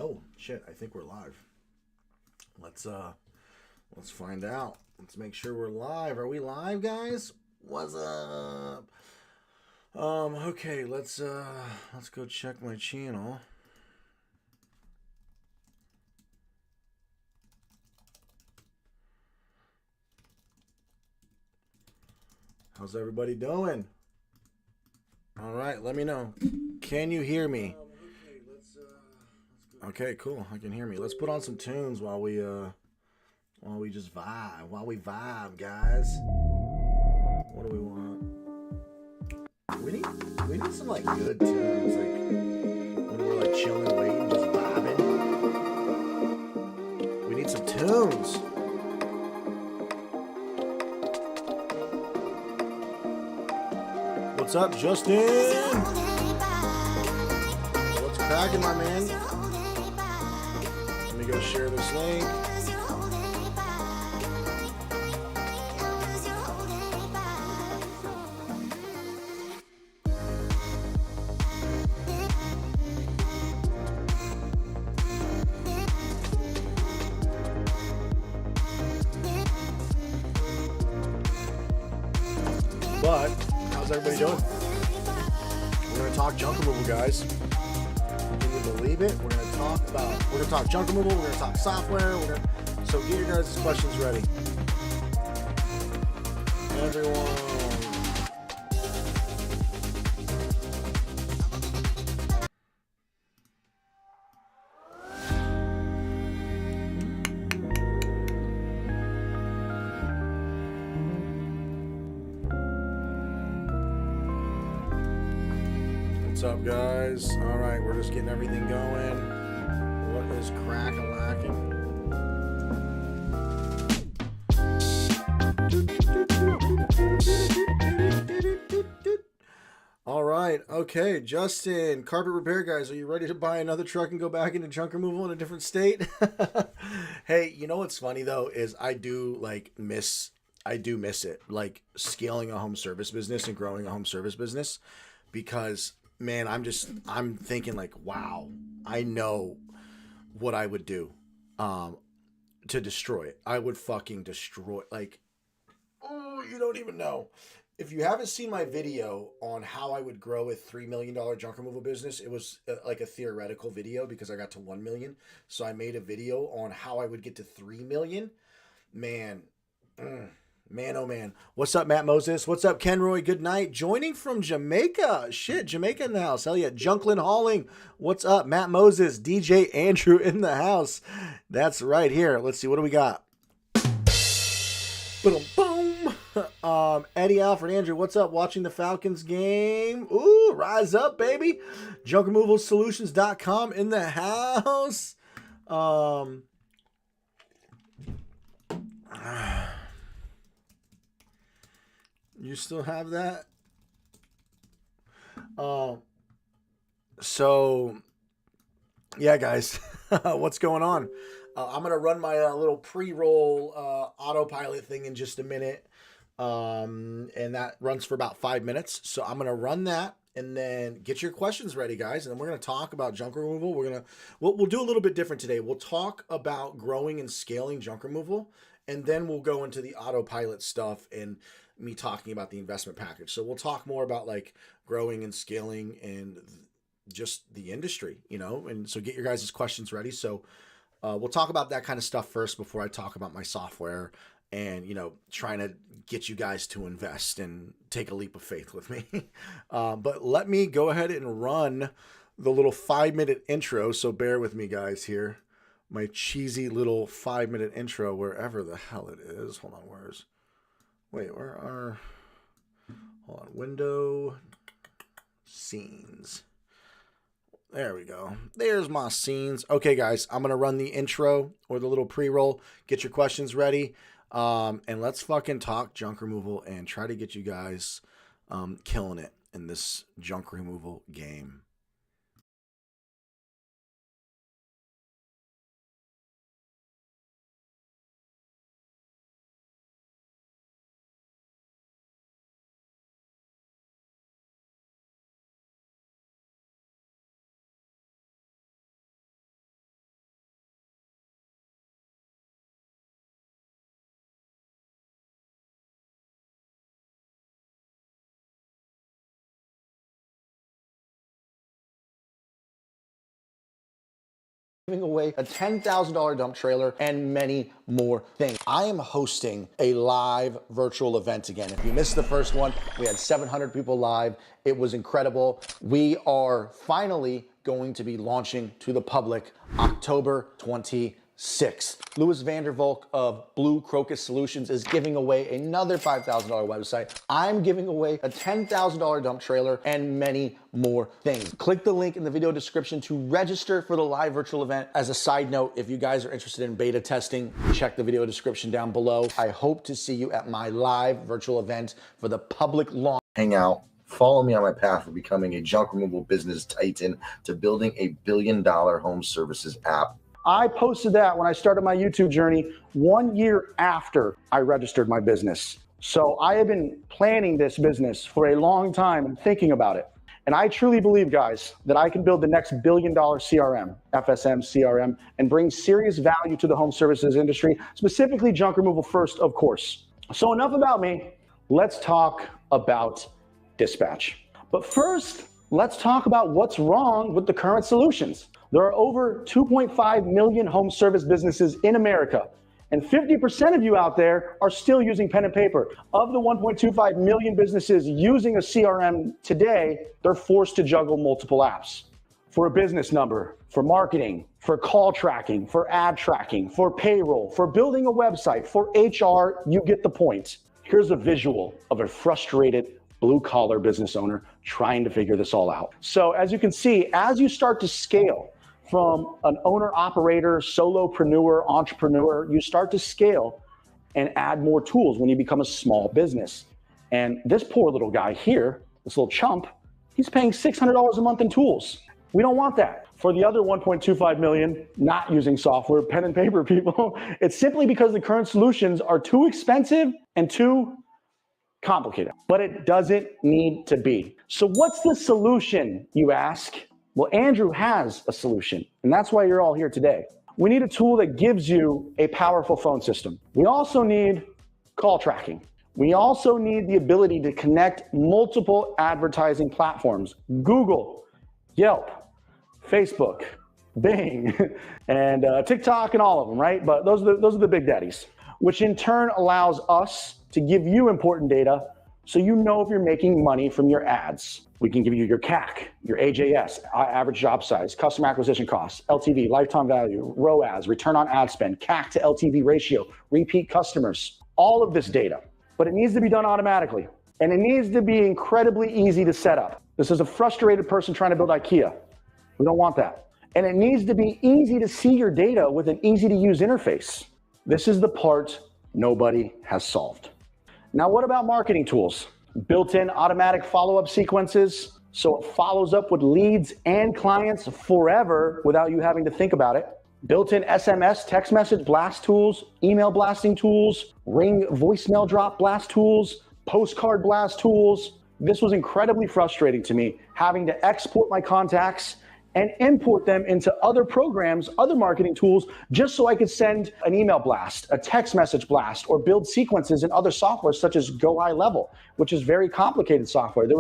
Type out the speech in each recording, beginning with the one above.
Oh shit! I think we're live. Let's find out. Let's make sure we're live. Are we live, guys? What's up? Okay. Let's go check my channel. How's everybody doing? All right. Let me know. Can you hear me? Okay. Let's go. Okay. Cool. I can hear me. Let's put on some tunes while we just vibe. While we vibe, guys. What do we want? We need some like good tunes, like when we're like chilling, waiting, just vibing. We need some tunes. What's up, Justin? What's cracking, my man? Let me go share this link. But how's everybody doing? We're gonna talk junk removal, guys. Can you believe it? We're gonna talk junk removal. We're gonna talk software. So get your guys' questions ready, everyone. What's up, guys? All right, we're just getting everything going. What is crack-a-lacking? All right, okay, Justin, carpet repair guys, are you ready to buy another truck and go back into junk removal in a different state? Hey, you know what's funny though is I do miss it, like scaling a home service business and growing a home service business, because man, I'm thinking like, wow, I know what I would do to destroy it. I would fucking destroy, like, oh, you don't even know. If you haven't seen my video on how I would grow a $3 million junk removal business, it was like a theoretical video because I got to 1 million. So I made a video on how I would get to 3 million. Man, man, oh man. What's up, Matt Moses? What's up, Kenroy? Good night. Joining from Jamaica. Shit, Jamaica in the house. Hell yeah. Junklin Hauling. What's up, Matt Moses? DJ Andrew in the house. That's right here. Let's see. What do we got? Boom, boom. Eddie, Alfred, Andrew, what's up? Watching the Falcons game. Ooh, rise up, baby. JunkRemovalSolutions.com in the house. You still have that? So, yeah, guys, what's going on? I'm going to run my little pre-roll autopilot thing in just a minute. And that runs for about 5 minutes. So I'm going to run that and then get your questions ready, guys. And then we're going to talk about junk removal. We'll do a little bit different today. We'll talk about growing and scaling junk removal. And then we'll go into the autopilot stuff and me talking about the investment package. So we'll talk more about like growing and scaling and just the industry, and so get your guys' questions ready. So we'll talk about that kind of stuff first before I talk about my software and, trying to get you guys to invest and take a leap of faith with me. But let me go ahead and run the little 5-minute intro. So bear with me, guys, here. My cheesy little 5-minute intro, wherever the hell it is. Hold on, hold on, window, scenes. There we go. There's my scenes. Okay, guys, I'm going to run the intro or the little pre-roll. Get your questions ready. And let's fucking talk junk removal and try to get you guys killing it in this junk removal game. Giving away a $10,000 dump trailer and many more things. I am hosting a live virtual event again. If you missed the first one, we had 700 people live. It was incredible. We are finally going to be launching to the public October 26th. Louis Vandervolk of Blue Crocus Solutions is giving away another $5,000 website. I'm giving away a $10,000 dump trailer and many more things. Click the link in the video description to register for the live virtual event. As a side note, if you guys are interested in beta testing, check the video description down below. I hope to see you at my live virtual event for the public launch. Hang out. Follow me on my path of becoming a junk removal business titan to building a $1 billion home services app. I posted that when I started my YouTube journey 1 year after I registered my business. So I have been planning this business for a long time and thinking about it. And I truly believe, guys, that I can build the next $1 billion CRM, FSM, CRM, and bring serious value to the home services industry, specifically junk removal first, of course. So enough about me. Let's talk about dispatch. But first, let's talk about what's wrong with the current solutions. There are over 2.5 million home service businesses in America, and 50% of you out there are still using pen and paper. Of the 1.25 million businesses using a CRM today, they're forced to juggle multiple apps for a business number, for marketing, for call tracking, for ad tracking, for payroll, for building a website, for HR. You get the point. Here's a visual of a frustrated blue-collar business owner trying to figure this all out. So as you can see, as you start to scale from an owner-operator, solopreneur, entrepreneur, you start to scale and add more tools when you become a small business. And this poor little guy here, this little chump, he's paying $600 a month in tools. We don't want that. For the other 1.25 million not using software, pen and paper people, it's simply because the current solutions are too expensive and too complicated, but it doesn't need to be. So what's the solution, you ask? Well, Andrew has a solution, and that's why you're all here today. We need a tool that gives you a powerful phone system. We also need call tracking. We also need the ability to connect multiple advertising platforms, Google, Yelp, Facebook, Bing, and TikTok, and all of them, right? But those are the big daddies, which in turn allows us to give you important data so you know if you're making money from your ads. We can give you your CAC, your AJS, average job size, customer acquisition costs, LTV, lifetime value, ROAS, return on ad spend, CAC to LTV ratio, repeat customers, all of this data. But it needs to be done automatically, and it needs to be incredibly easy to set up. This is a frustrated person trying to build IKEA. We don't want that. And it needs to be easy to see your data with an easy to use interface. This is the part nobody has solved. Now, what about marketing tools? Built-in automatic follow-up sequences, so it follows up with leads and clients forever without you having to think about it. Built-in SMS text message blast tools, email blasting tools, Ring voicemail drop blast tools, postcard blast tools. This was incredibly frustrating to me, having to export my contacts and import them into other programs, other marketing tools, just so I could send an email blast, a text message blast, or build sequences in other software such as Go High Level, which is very complicated software. There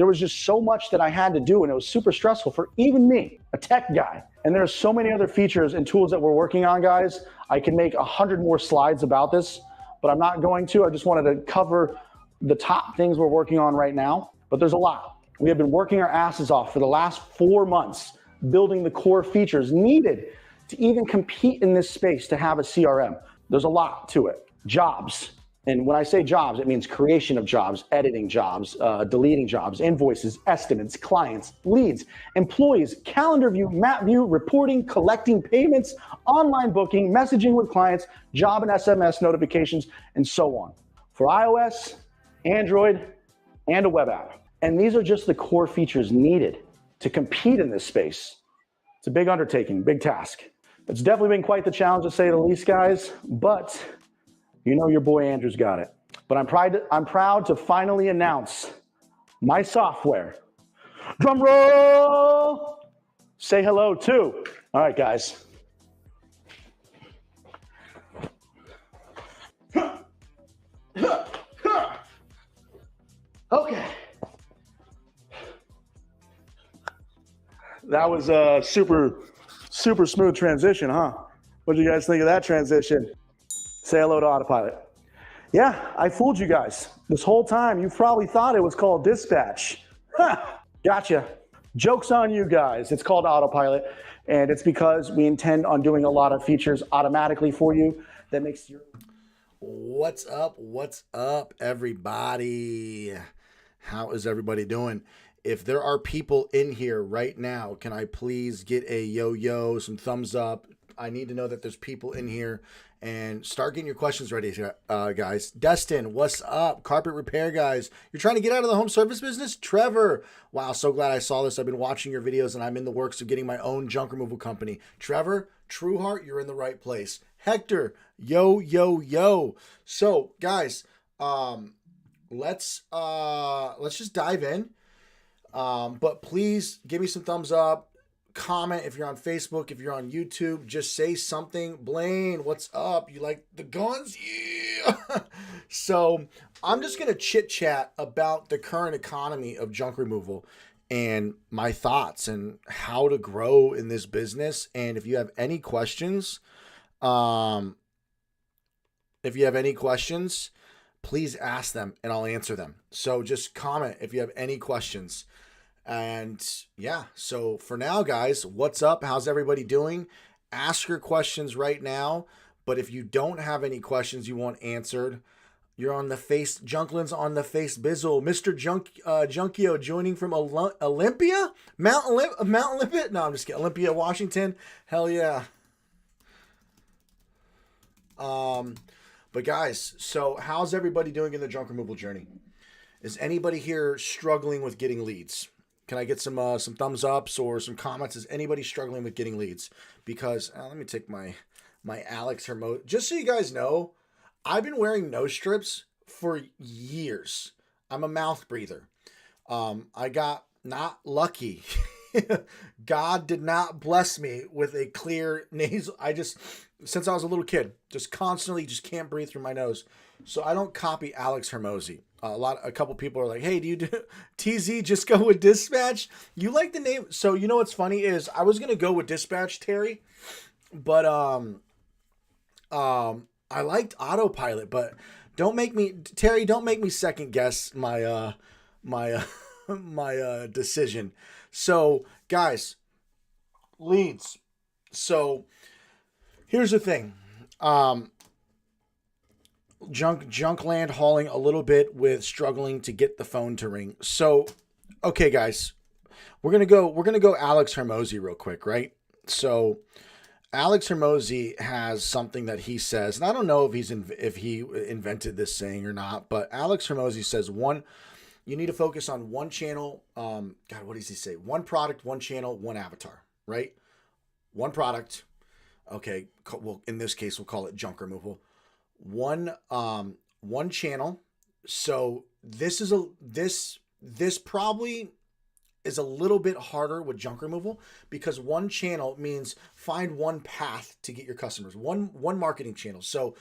was just so much that I had to do, and it was super stressful for even me, a tech guy. And there are so many other features and tools that we're working on, guys. I can make 100 more slides about this, but I'm not going to. I just wanted to cover the top things we're working on right now, but there's a lot. We have been working our asses off for the last 4 months, building the core features needed to even compete in this space to have a CRM. There's a lot to it. Jobs. And when I say jobs, it means creation of jobs, editing jobs, deleting jobs, invoices, estimates, clients, leads, employees, calendar view, map view, reporting, collecting payments, online booking, messaging with clients, job and SMS notifications, and so on. For iOS, Android, and a web app. And these are just the core features needed to compete in this space. It's a big undertaking, big task. It's definitely been quite the challenge, to say the least, guys, but you know your boy Andrew's got it. But I'm proud to finally announce my software. Drum roll! Say hello to. All right, guys. Okay. That was super Super smooth transition, huh? What do you guys think of that transition? Say hello to Autopilot. Yeah, I fooled you guys. This whole time, you probably thought it was called Dispatch. Gotcha. Joke's on you guys. It's called Autopilot, and it's because we intend on doing a lot of features automatically for you that makes your... What's up? What's up, everybody? How is everybody doing? If there are people in here right now, can I please get a yo-yo, some thumbs up? I need to know that there's people in here, and start getting your questions ready, guys. Destin, what's up? Carpet repair guys. You're trying to get out of the home service business? Trevor, wow, so glad I saw this. I've been watching your videos, and I'm in the works of getting my own junk removal company. Trevor, true heart, you're in the right place. Hector, yo, yo, yo. So, guys, let's just dive in. But please give me some thumbs up. Comment if you're on Facebook, if you're on YouTube, just say something. Blaine, what's up? You like the guns? Yeah. So I'm just going to chit chat about the current economy of junk removal and my thoughts and how to grow in this business. And if you have any questions, please ask them and I'll answer them. So just comment if you have any questions. And yeah, so for now, guys, what's up? How's everybody doing? Ask your questions right now. But if you don't have any questions you want answered, you're on the face. Junklin's on the face bizzle. Mr. Junkio joining from Olympia? Mount Olympia? No, I'm just kidding. Olympia, Washington. Hell yeah. But guys, so how's everybody doing in the junk removal journey? Is anybody here struggling with getting leads? Can I get some thumbs ups or some comments? Is anybody struggling with getting leads? Because let me take my Alex Hermosi. Just so you guys know, I've been wearing nose strips for years. I'm a mouth breather. I got not lucky. God did not bless me with a clear nasal. Since I was a little kid, just constantly just can't breathe through my nose. So I don't copy Alex Hermosi. A couple people are like, hey, do you do TZ just go with Dispatch? You like the name? So you know what's funny is I was gonna go with Dispatch, Terry, but I liked Autopilot, but don't make me second guess my my decision. So guys, leads. So here's the thing. Junkland hauling a little bit with struggling to get the phone to ring. So, okay, guys, we're gonna go Alex Hermosi real quick, right? So, Alex Hermosi has something that he says, and I don't know if he invented this saying or not, but Alex Hermosi says you need to focus on one channel. God, what does he say? One product, one channel, one avatar, right? One product. Okay, well, in this case, we'll call it junk removal. One channel. So this probably is a little bit harder with junk removal because one channel means find one path to get your customers, one marketing channel. So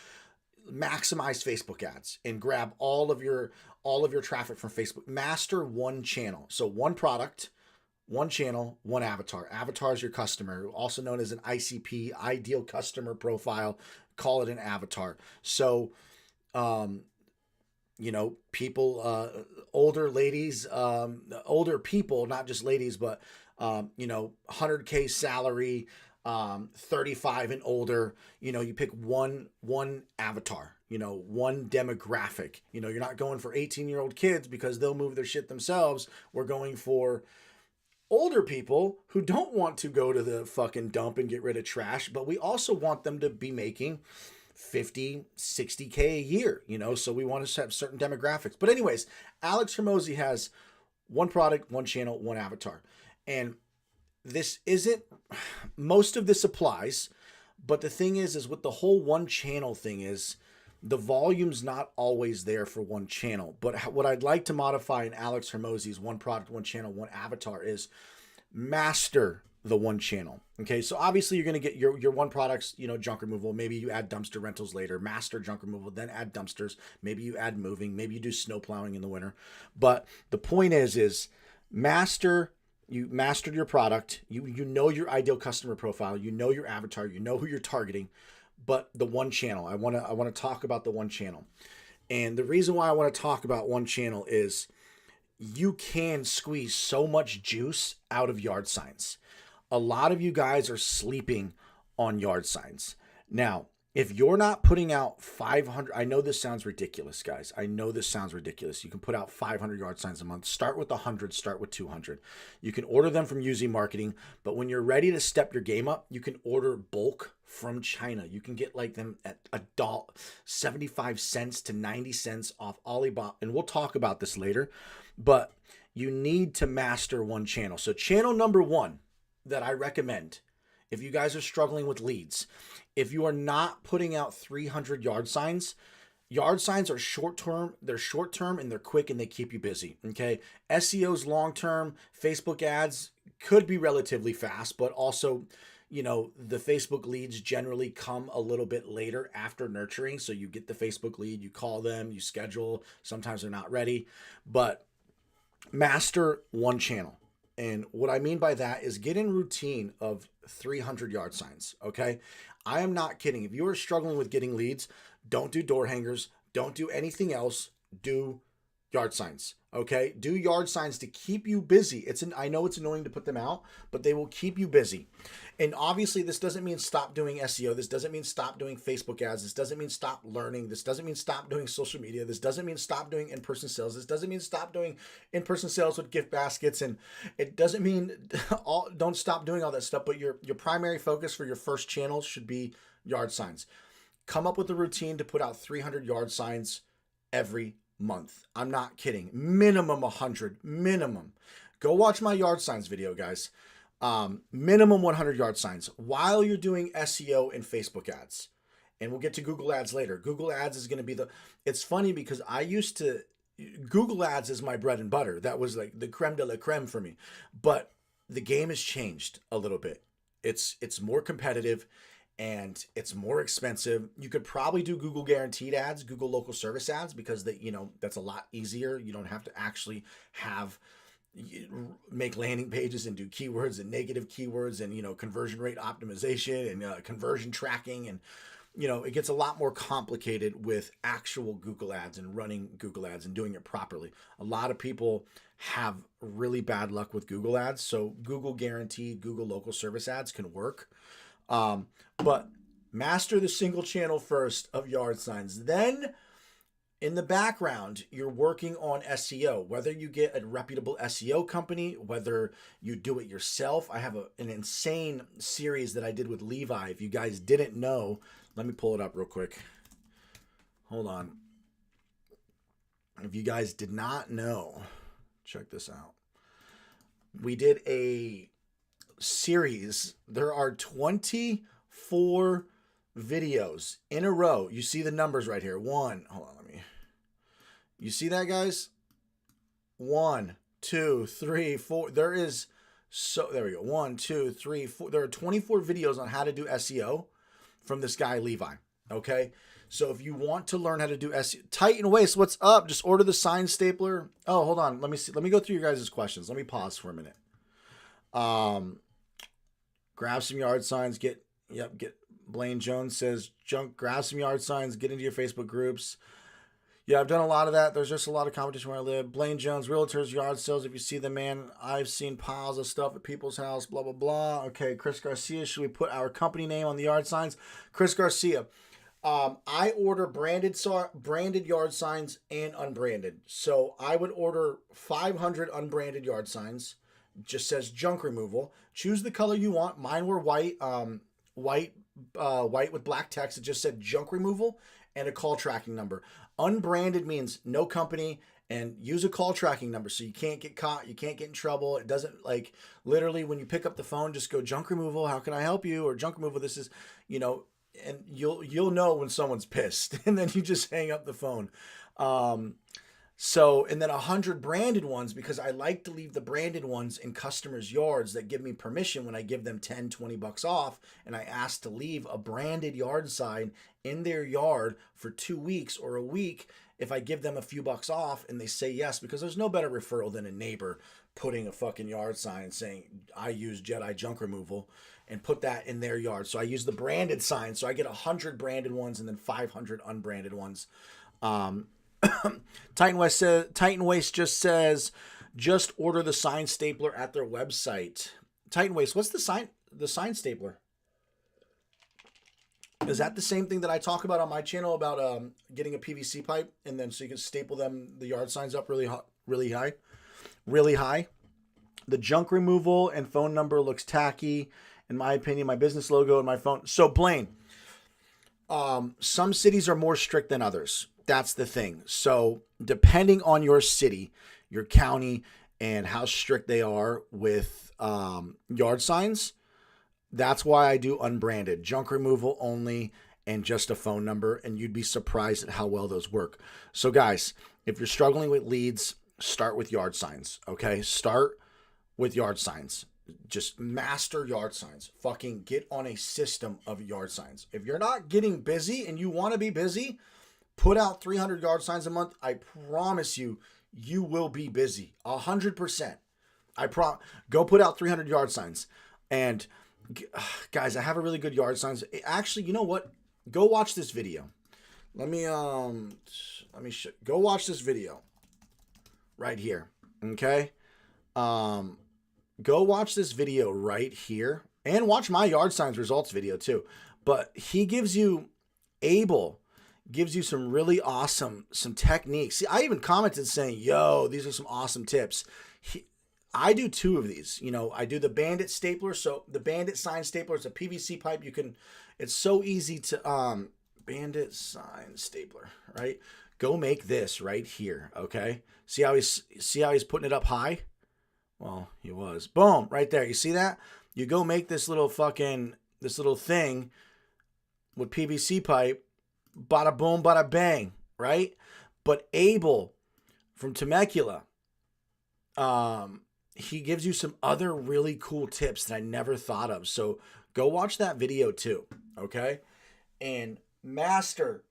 maximize Facebook ads and grab all of your traffic from Facebook. Master one channel. So one product, one channel, one avatar. Avatar is your customer, also known as an ICP, ideal customer profile. Call it an avatar. So, people, older ladies, older people, not just ladies, but, 100K salary, 35 and older, you pick one avatar, one demographic. You're not going for 18-year-old kids because they'll move their shit themselves. We're going for older people who don't want to go to the fucking dump and get rid of trash, but we also want them to be making 50, 60K a year, so we want to have certain demographics. But anyways, Alex Hermosi has one product, one channel, one avatar. And most of this applies, but the thing is with the whole one channel thing is the volume's not always there for one channel. But what I'd like to modify in Alex Hermosi's one product, one channel, one avatar is master the one channel. Okay, so obviously you're going to get your one product's, junk removal. Maybe you add dumpster rentals later, master junk removal, then add dumpsters. Maybe you add moving, maybe you do snow plowing in the winter. But the point is master You mastered your product. You know your ideal customer profile. You know your avatar. You know who you're targeting. But the one channel, I want to talk about the one channel. And the reason why I want to talk about one channel is you can squeeze so much juice out of yard signs. A lot of you guys are sleeping on yard signs. Now, if you're not putting out 500, I know this sounds ridiculous, guys. I know this sounds ridiculous. You can put out 500 yard signs a month. Start with 100, start with 200. You can order them from UZ Marketing, but when you're ready to step your game up, you can order bulk from China. You can get like them at $1, 75 cents to 90 cents off Alibaba. And we'll talk about this later, but you need to master one channel. So channel number one that I recommend, if you guys are struggling with leads, if you are not putting out 300 yard signs are short-term. They're short-term and they're quick and they keep you busy. Okay. SEO's long-term. Facebook ads could be relatively fast, but also, you know, the Facebook leads generally come a little bit later after nurturing. So you get the Facebook lead, you call them, you schedule. Sometimes they're not ready, but master one channel. And what I mean by that is get in routine of 300 yard signs. Okay. I am not kidding. If you are struggling with getting leads, don't do door hangers. Don't do anything else. Do yard signs. Okay. Do yard signs to keep you busy. I know it's annoying to put them out, but they will keep you busy. And obviously this doesn't mean stop doing SEO. This doesn't mean stop doing Facebook ads. This doesn't mean stop learning. This doesn't mean stop doing social media. This doesn't mean stop doing in-person sales. This doesn't mean stop doing in-person sales with gift baskets. And it doesn't mean don't stop doing all that stuff, but your primary focus for your first channel should be yard signs. Come up with a routine to put out 300 yard signs every month. I'm not kidding. Minimum 100. Minimum. Go watch my yard signs video, guys. Minimum 100 yard signs while you're doing SEO and Facebook ads. And we'll get to Google ads later. Google ads is going to be it's funny because Google ads is my bread and butter. That was like the creme de la creme for me. But the game has changed a little bit. It's more competitive and it's more expensive. You could probably do Google guaranteed ads, Google local service ads, because that's a lot easier. You don't have to actually make landing pages and do keywords and negative keywords and, conversion rate optimization and conversion tracking. And, it gets a lot more complicated with actual Google ads and running Google ads and doing it properly. A lot of people have really bad luck with Google ads. So Google guaranteed, Google local service ads can work. But master the single channel first of yard signs. Then in the background, you're working on SEO, whether you get a reputable SEO company, whether you do it yourself. I have an insane series that I did with Levi. If you guys didn't know, let me pull it up real quick. Hold on. If you guys did not know, check this out. We did a series. There are 24 videos in a row. You see the numbers right here. You see that, guys? 1, 2, 3, 4. There we go. 1, 2, 3, 4. There are 24 videos on how to do SEO from this guy, Levi. Okay. So if you want to learn how to do SEO, Titan Waist, what's up? Just order the sign stapler. Oh, hold on. Let me see. Let me go through your guys' questions. Let me pause for a minute. Grab some yard signs. Get Blaine Jones says, grab some yard signs, get into your Facebook groups. Yeah, I've done a lot of that. There's just a lot of competition where I live. Blaine Jones, realtors, yard sales. If you see them, man, I've seen piles of stuff at people's house, blah, blah, blah. Okay, Chris Garcia, should we put our company name on the yard signs? Chris Garcia, I order branded yard signs and unbranded. So I would order 500 unbranded yard signs. Just says junk removal. Choose the color you want. Mine were white, white with black text. It just said junk removal and a call tracking number. Unbranded means no company, and use a call tracking number so you can't get caught, you can't get in trouble. It doesn't, literally when you pick up the phone, just go junk removal, how can I help you? Or junk removal, this is, and you'll know when someone's pissed, and then you just hang up the phone. And then 100 branded ones, because I like to leave the branded ones in customers' yards that give me permission when I give them 10, 20 bucks off. And I ask to leave a branded yard sign in their yard for 2 weeks or a week if I give them a few bucks off and they say yes, because there's no better referral than a neighbor putting a fucking yard sign saying I use Jedi junk removal and put that in their yard. So I use the branded sign. So I get 100 branded ones and then 500 unbranded ones. Titan Waste just says, just order the sign stapler at their website. Titan Waste, what's the sign stapler? Is that the same thing that I talk about on my channel about getting a PVC pipe and then so you can staple the yard signs up really high? The junk removal and phone number looks tacky. In my opinion, my business logo and my phone. So Blaine, some cities are more strict than others. That's the thing. So depending on your city, your county, and how strict they are with yard signs, that's why I do unbranded, junk removal only, and just a phone number. And you'd be surprised at how well those work. So guys, if you're struggling with leads, start with yard signs. Okay. Start with yard signs. Just master yard signs. Fucking get on a system of yard signs. If you're not getting busy and you want to be busy, put out 300 yard signs a month. I promise you, you will be busy. 100%. Go put out 300 yard signs. And guys, I have a really good yard signs. Actually, you know what? Go watch this video. Let me go watch this video right here. Okay. Go watch this video right here and watch my yard signs results video too. But he gives you some really awesome, some techniques. See, I even commented saying, yo, these are some awesome tips. I do 2 of these. You know, I do the bandit stapler. So the bandit sign stapler is a PVC pipe. It's so easy to, bandit sign stapler, right? Go make this right here. Okay. See how he's putting it up high? Well, he was. Boom, right there. You see that? You go make this little thing with PVC pipe. Bada boom, bada bang, right? But Abel from Temecula, he gives you some other really cool tips that I never thought of. So go watch that video too, okay? And master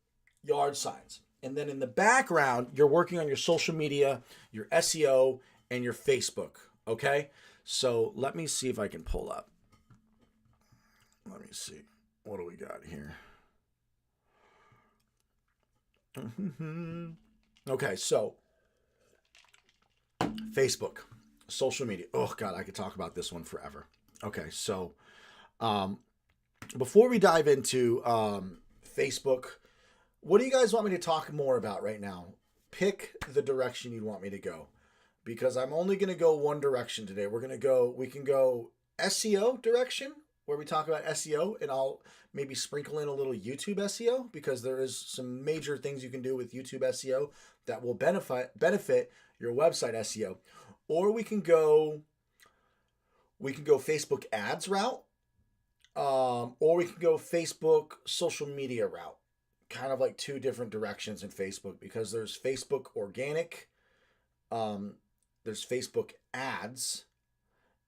yard signs. And then in the background, you're working on your social media, your SEO, and your Facebook, okay? So let me see if I can pull up. Let me see. What do we got here? Okay, so Facebook, social media. Oh God, I could talk about this one forever. Okay, so before we dive into Facebook, what do you guys want me to talk more about right now? Pick the direction you want me to go, because I'm only going to go one direction today. We can go SEO direction, where we talk about SEO, and I'll maybe sprinkle in a little YouTube SEO, because there is some major things you can do with YouTube SEO that will benefit your website SEO. Or we can go Facebook ads route, or we can go Facebook social media route. Kind of like 2 different directions in Facebook, because there's Facebook organic, there's Facebook ads,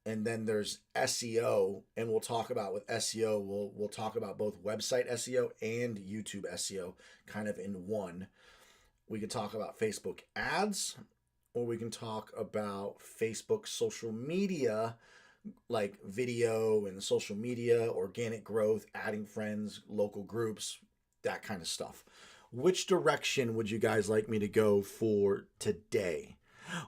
and then there's SEO. And we'll talk about with SEO, we'll talk about both website SEO and YouTube SEO kind of in one. We could talk about Facebook ads, or we can talk about Facebook social media, like video and social media, organic growth, adding friends, local groups, that kind of stuff. Which direction would you guys like me to go for today?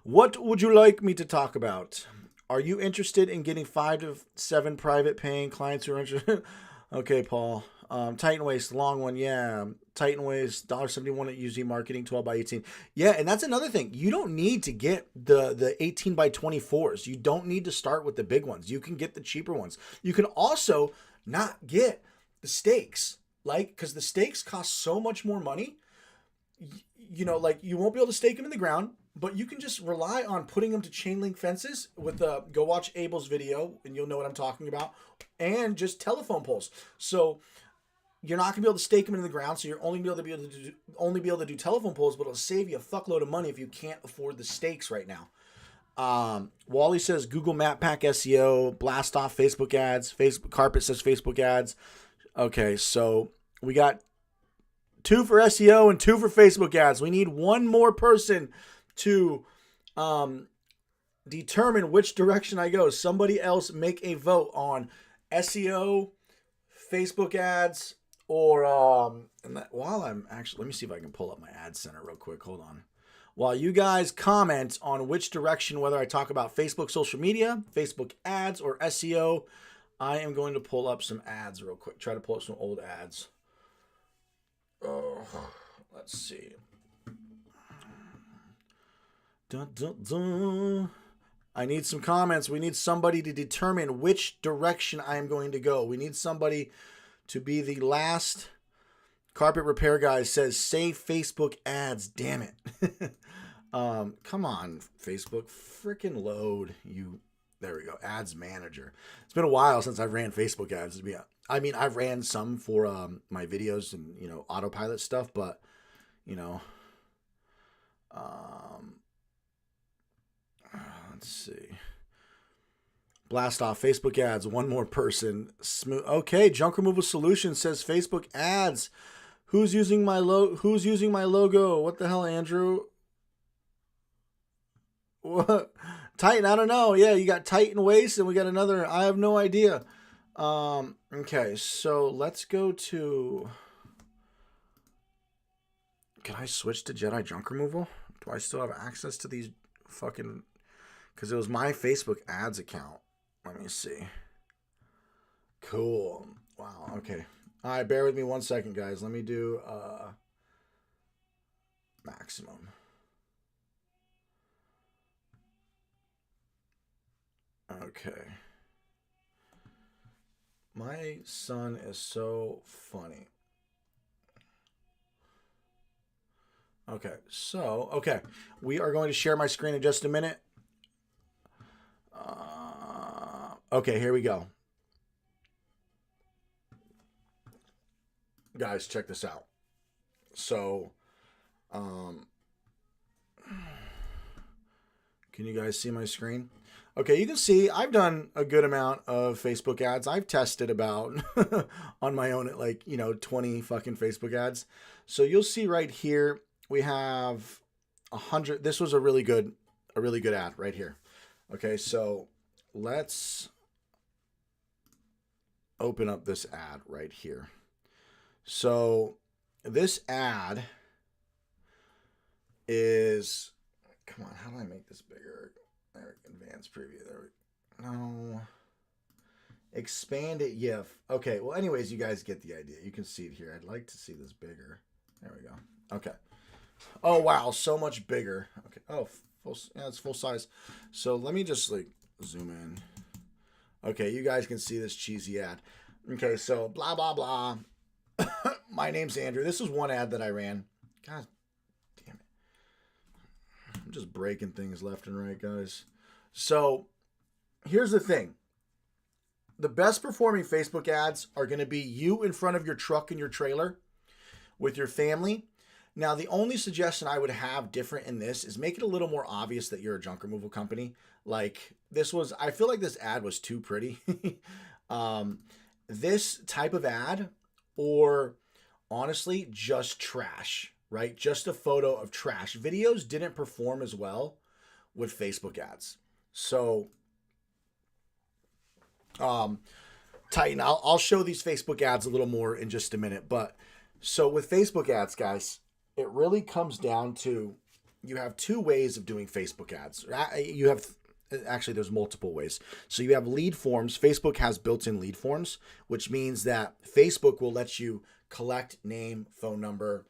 What would you like me to talk about? Are you interested in getting 5 to 7 private paying clients who are interested? Okay, Paul. Titan Waste, long one. Yeah. Titan Waste, $1.71 at UZ Marketing, 12 by 18. Yeah, and that's another thing. You don't need to get the 18 by 24s. You don't need to start with the big ones. You can get the cheaper ones. You can also not get the stakes, because the stakes cost so much more money. You know, like, you won't be able to stake them in the ground, but you can just rely on putting them to chain link fences with go watch Abel's video and you'll know what I'm talking about, and just telephone poles. So you're not gonna be able to stake them in the ground, so you're only be able to do telephone poles, but it'll save you a fuckload of money if you can't afford the stakes right now. Wally says Google Map Pack SEO, blast off Facebook ads. Facebook Carpet says Facebook ads. Okay, so we got 2 for SEO and 2 for Facebook ads. We need one more person to determine which direction I go. Somebody else make a vote on SEO, Facebook ads, or while I'm actually, let me see if I can pull up my ad center real quick. Hold on. While you guys comment on which direction, whether I talk about Facebook social media, Facebook ads, or SEO, I am going to pull up some ads real quick. Try to pull up some old ads. Oh, let's see. Dun, dun, dun. I need some comments. We need somebody to determine which direction I am going to go. We need somebody to be the last carpet repair guy says save Facebook ads. Damn it. Come on, Facebook. Freaking load. There we go. Ads manager. It's been a while since I've ran Facebook ads. I mean, I've ran some for my videos and, Autopilot stuff, but, let's see. Blast off Facebook ads. One more person. Smooth. Okay, Junk Removal Solutions says Facebook ads. Who's using my logo? What the hell, Andrew? What? Titan, I don't know. Yeah, you got Titan Waste and we got another. I have no idea. Okay, so let's go to. Can I switch to Jedi Junk Removal? Do I still have access to these fucking? Because it was my Facebook ads account. Let me see. Cool. Wow. Okay. All right. Bear with me 1 second, guys. Let me do maximum. Okay. My son is so funny. Okay. Okay. We are going to share my screen in just a minute. Okay, here we go. Guys, check this out. So, can you guys see my screen? Okay, you can see I've done a good amount of Facebook ads. I've tested about on my own at 20 fucking Facebook ads. So you'll see right here, we have 100. This was a really good ad right here. Okay, so let's open up this ad right here. So this ad is, come on, how do I make this bigger? There, advanced preview. There we no. Expand it, yeah. Okay, well, anyways, you guys get the idea. You can see it here. I'd like to see this bigger. There we go. Okay. Oh, wow, so much bigger. Okay. Oh, it's full size. So let me just zoom in. Okay, you guys can see this cheesy ad. Okay, so blah, blah, blah. My name's Andrew. This is one ad that I ran. God damn it. I'm just breaking things left and right, guys. So here's the thing. The best performing Facebook ads are going to be you in front of your truck and your trailer with your family. Now, the only suggestion I would have different in this is make it a little more obvious that you're a junk removal company. I feel like this ad was too pretty. This type of ad, or honestly, just trash, right? Just a photo of trash. Videos didn't perform as well with Facebook ads. So, Titan, I'll show these Facebook ads a little more in just a minute. But so with Facebook ads, guys, it really comes down to, you have two ways of doing Facebook ads. Actually, there's multiple ways. So you have lead forms. Facebook has built-in lead forms, which means that Facebook will let you collect name, phone number,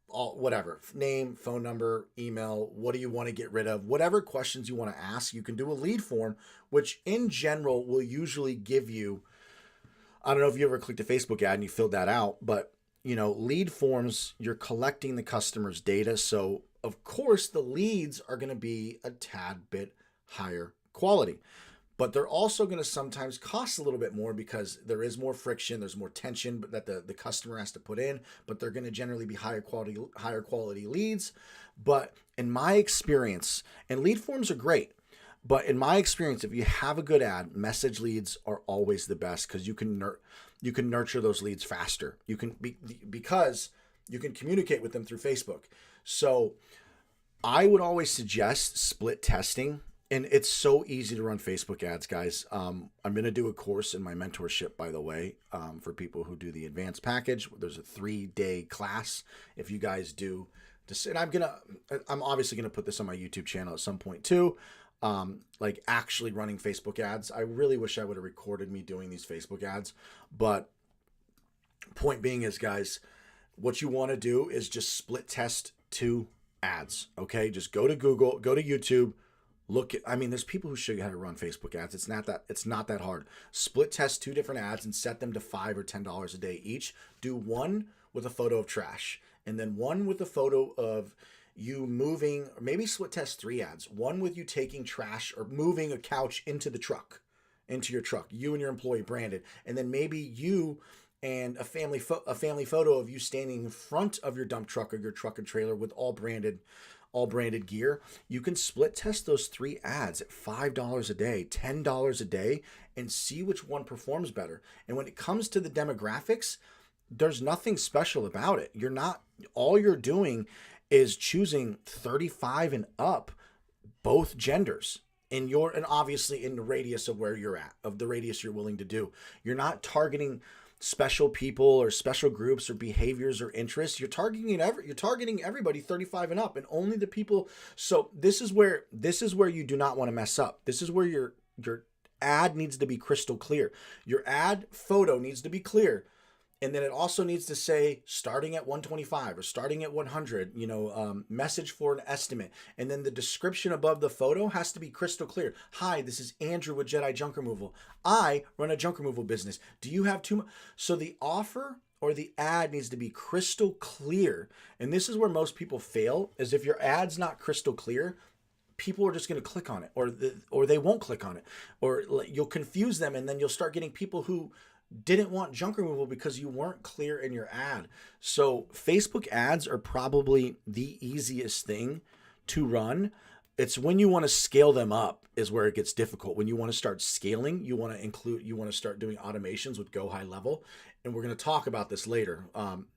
whatever, name, phone number, email, what do you want to get rid of, whatever questions you want to ask. You can do a lead form, which in general will usually give you, I don't know if you ever clicked a Facebook ad and you filled that out, but lead forms, you're collecting the customer's data. So of course the leads are going to be a tad bit higher quality, but they're also going to sometimes cost a little bit more because there is more friction. There's more tension that the customer has to put in, but they're going to generally be higher quality leads. But in my experience, and lead forms are great, but in my experience, if you have a good ad, message leads are always the best because you can nurture those leads faster. Because you can communicate with them through Facebook. So I would always suggest split testing. And it's so easy to run Facebook ads, guys. I'm going to do a course in my mentorship, by the way, for people who do the advanced package. There's a 3-day class. If you guys do this, and I'm obviously going to put this on my YouTube channel at some point too. Like actually running Facebook ads. I really wish I would have recorded me doing these Facebook ads, but point being is, guys, what you want to do is just split test 2 ads. Okay. Just go to Google, go to YouTube. Look at, I mean, there's people who show you how to run Facebook ads. It's not that hard. Split test 2 different ads and set them to $5 or $10 a day each. Do one with a photo of trash and then one with a photo of you moving, or maybe split test 3 ads. One with you taking trash or moving a couch into your truck, you and your employee branded. And then maybe you and a family photo of you standing in front of your dump truck or your truck and trailer with all branded gear. You can split test those 3 ads at $5 a day, $10 a day, and see which one performs better. And when it comes to the demographics, there's nothing special about it. All you're doing is choosing 35 and up, both genders. And obviously in the radius of where you're at, of the radius you're willing to do. You're not targeting special people or special groups or behaviors or interests. You're targeting everybody 35 and up, and only the people. So this is where you do not want to mess up. This is where your ad needs to be crystal clear. Your ad photo needs to be clear. And then it also needs to say starting at 125 or starting at 100, message for an estimate. And then the description above the photo has to be crystal clear. Hi, this is Andrew with Jedi Junk Removal. I run a junk removal business. Do you have too much? So the offer or the ad needs to be crystal clear. And this is where most people fail, is if your ad's not crystal clear, people are just going to click on it, or they won't click on it, or you'll confuse them. And then you'll start getting people who didn't want junk removal because you weren't clear in your ad. So Facebook ads are probably the easiest thing to run. It's when you want to scale them up is where it gets difficult. When you want to start scaling, you want to start doing automations with Go High Level. And we're going to talk about this later,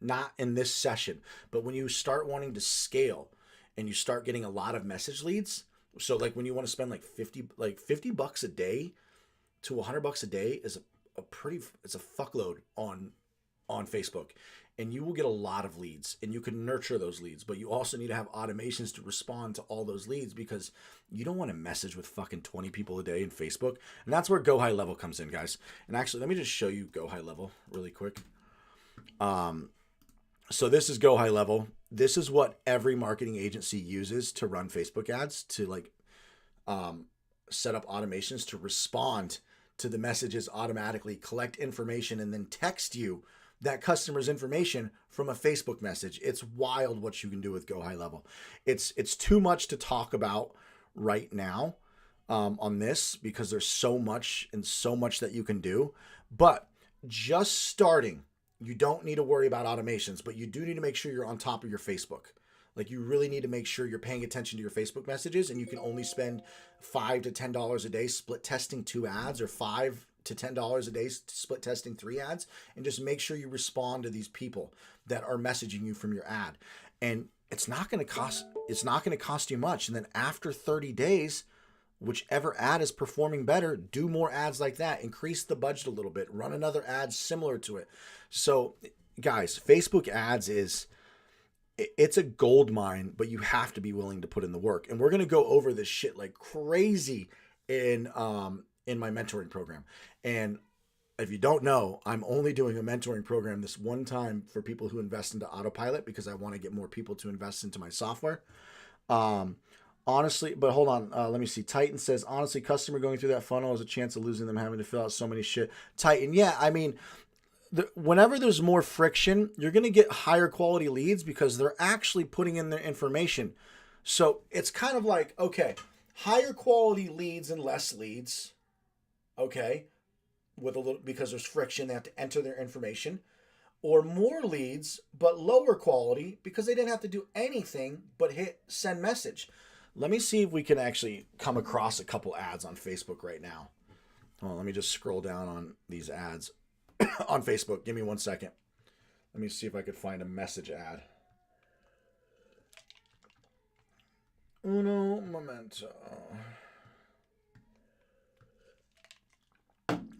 not in this session, but when you start wanting to scale and you start getting a lot of message leads. So like when you want to spend like $50 a day to $100 a day is it's a fuckload on Facebook, and you will get a lot of leads, and you can nurture those leads, but you also need to have automations to respond to all those leads, because you don't want to message with fucking 20 people a day in Facebook. And that's where Go High Level comes in, guys. And actually, let me just show you Go High Level really quick. So this is Go High Level. This is what every marketing agency uses to run Facebook ads, to set up automations to respond to the messages automatically, collect information, and then text you that customer's information from a Facebook message. It's wild what you can do with Go High Level. It's too much to talk about right now on this, because there's so much that you can do. But just starting, you don't need to worry about automations, but you do need to make sure you're on top of your Facebook. Like, you really need to make sure you're paying attention to your Facebook messages, and you can only spend $5 to $10 a day split testing 2 ads, or $5 to $10 a day split testing 3 ads, and just make sure you respond to these people that are messaging you from your ad. And it's not going to cost you much. And then after 30 days, whichever ad is performing better, do more ads like that, increase the budget a little bit, run another ad similar to it. So guys, Facebook ads it's a gold mine, but you have to be willing to put in the work. And we're going to go over this shit like crazy in my mentoring program. And if you don't know, I'm only doing a mentoring program this one time for people who invest into Autopilot, because I want to get more people to invest into my software. Honestly, but hold on. Let me see. Titan says, honestly, customer going through that funnel has a chance of losing them, having to fill out so many shit. Titan, yeah, I mean, whenever there's more friction, you're going to get higher quality leads because they're actually putting in their information. So it's kind of like, okay, higher quality leads and less leads. Okay. Because there's friction, they have to enter their information, or more leads, but lower quality because they didn't have to do anything but hit send message. Let me see if we can actually come across a couple ads on Facebook right now. Hold on, let me just scroll down on these ads. On Facebook. Give me 1 second. Let me see if I could find a message ad. Uno momento.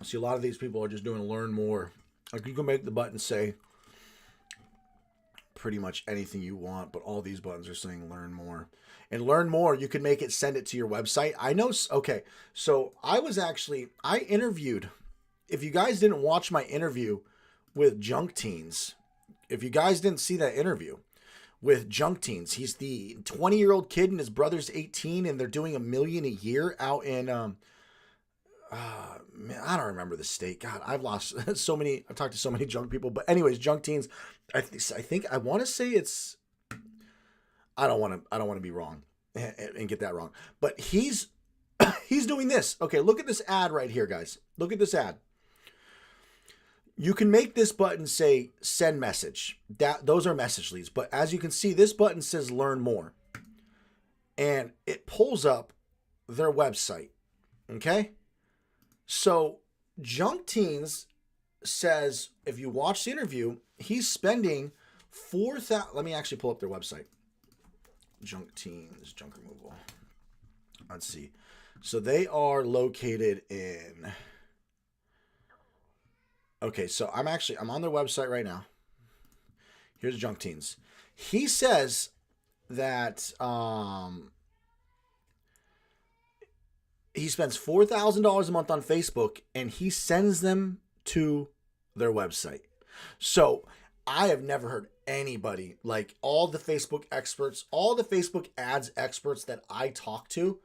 See, a lot of these people are just doing learn more. Like, you can make the button say pretty much anything you want, but all these buttons are saying learn more. And learn more, you can make it send it to your website. I know. Okay, so I interviewed, if you guys didn't watch my interview with Junk Teens, if you guys didn't see that interview with Junk Teens, he's the 20-year-old kid and his brother's 18, and they're doing $1 million a year out in man, I don't remember the state. God, I've lost so many. I've talked to so many junk people. But anyways, Junk Teens. I want to say it's. I don't want to be wrong and get that wrong. But he's doing this. Okay, look at this ad right here, guys. Look at this ad. You can make this button say send message. Those are message leads. But as you can see, this button says learn more, and it pulls up their website. Okay. So Junk Teens says, if you watch the interview, he's spending 4,000. Let me actually pull up their website. Junk Teens, junk removal. Let's see. So they are located in. Okay, so I'm on their website right now. Here's Junk Teens. He says that he spends $4,000 a month on Facebook, and he sends them to their website. So I have never heard anybody, like all the Facebook experts, all the Facebook ads experts that I talk to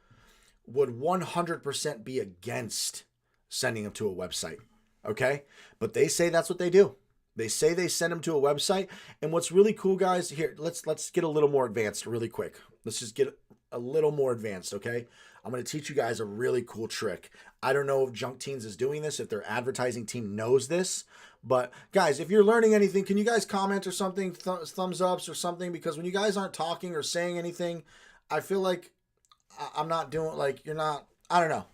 would 100% be against sending them to a website. Okay? But they say that's what they do. They say they send them to a website. And what's really cool, guys, here, let's get a little more advanced really quick. Let's just get a little more advanced, okay? I'm going to teach you guys a really cool trick. I don't know if Junk Teens is doing this, if their advertising team knows this, but guys, if you're learning anything, can you guys comment or something, thumbs ups or something? Because when you guys aren't talking or saying anything, I feel like I'm not doing, like, you're not, I don't know.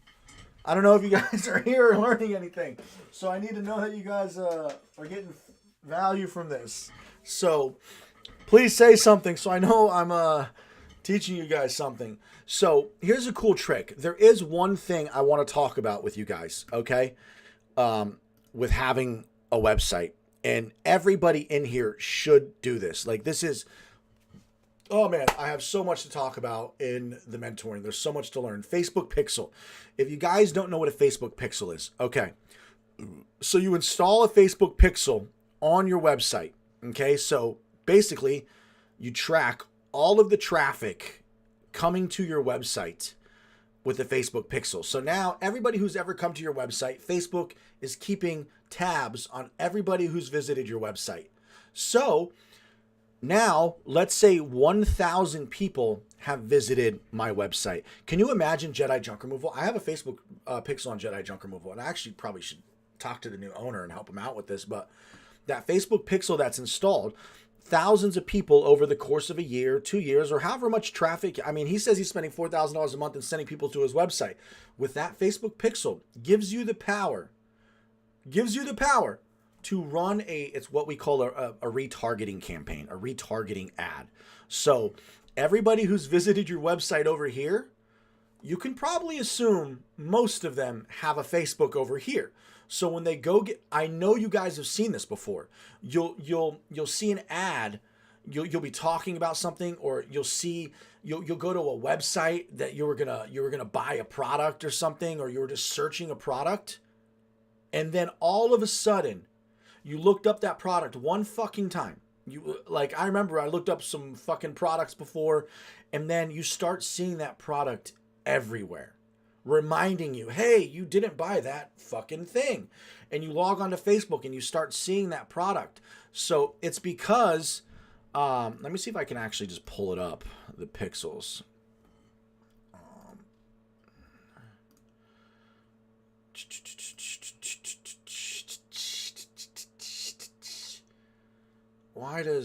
I don't know if you guys are here or learning anything. So I need to know that you guys are getting value from this. So please say something so I know I'm teaching you guys something. So here's a cool trick. There is one thing I want to talk about with you guys, okay? With having a website. And everybody in here should do this. Like, this is, oh man, I have so much to talk about in the mentoring. There's so much to learn. Facebook Pixel. If you guys don't know what a Facebook Pixel is, okay. So you install a Facebook Pixel on your website, okay? So basically, you track all of the traffic coming to your website with the Facebook Pixel. So now everybody who's ever come to your website, Facebook is keeping tabs on everybody who's visited your website. So now let's say 1,000 people have visited my website. Can you imagine Jedi Junk Removal? I have a Facebook Pixel on Jedi Junk Removal, and I actually probably should talk to the new owner and help him out with this, but that Facebook Pixel that's installed, thousands of people over the course of a year, 2 years, or however much traffic. I mean, he says he's spending $4,000 a month and sending people to his website. With that Facebook Pixel, gives you the power to run it's what we call a retargeting campaign, a retargeting ad. So everybody who's visited your website over here, you can probably assume most of them have a Facebook over here. So when they go I know you guys have seen this before. You'll see an ad. You'll be talking about something, or you'll go to a website that you were gonna buy a product or something, or you were just searching a product, and then all of a sudden, you looked up that product one fucking time. I remember I looked up some fucking products before, and then you start seeing that product everywhere, reminding you, hey, you didn't buy that fucking thing. And you log onto Facebook and you start seeing that product. So it's because, let me see if I can actually just pull it up, the pixels. Why do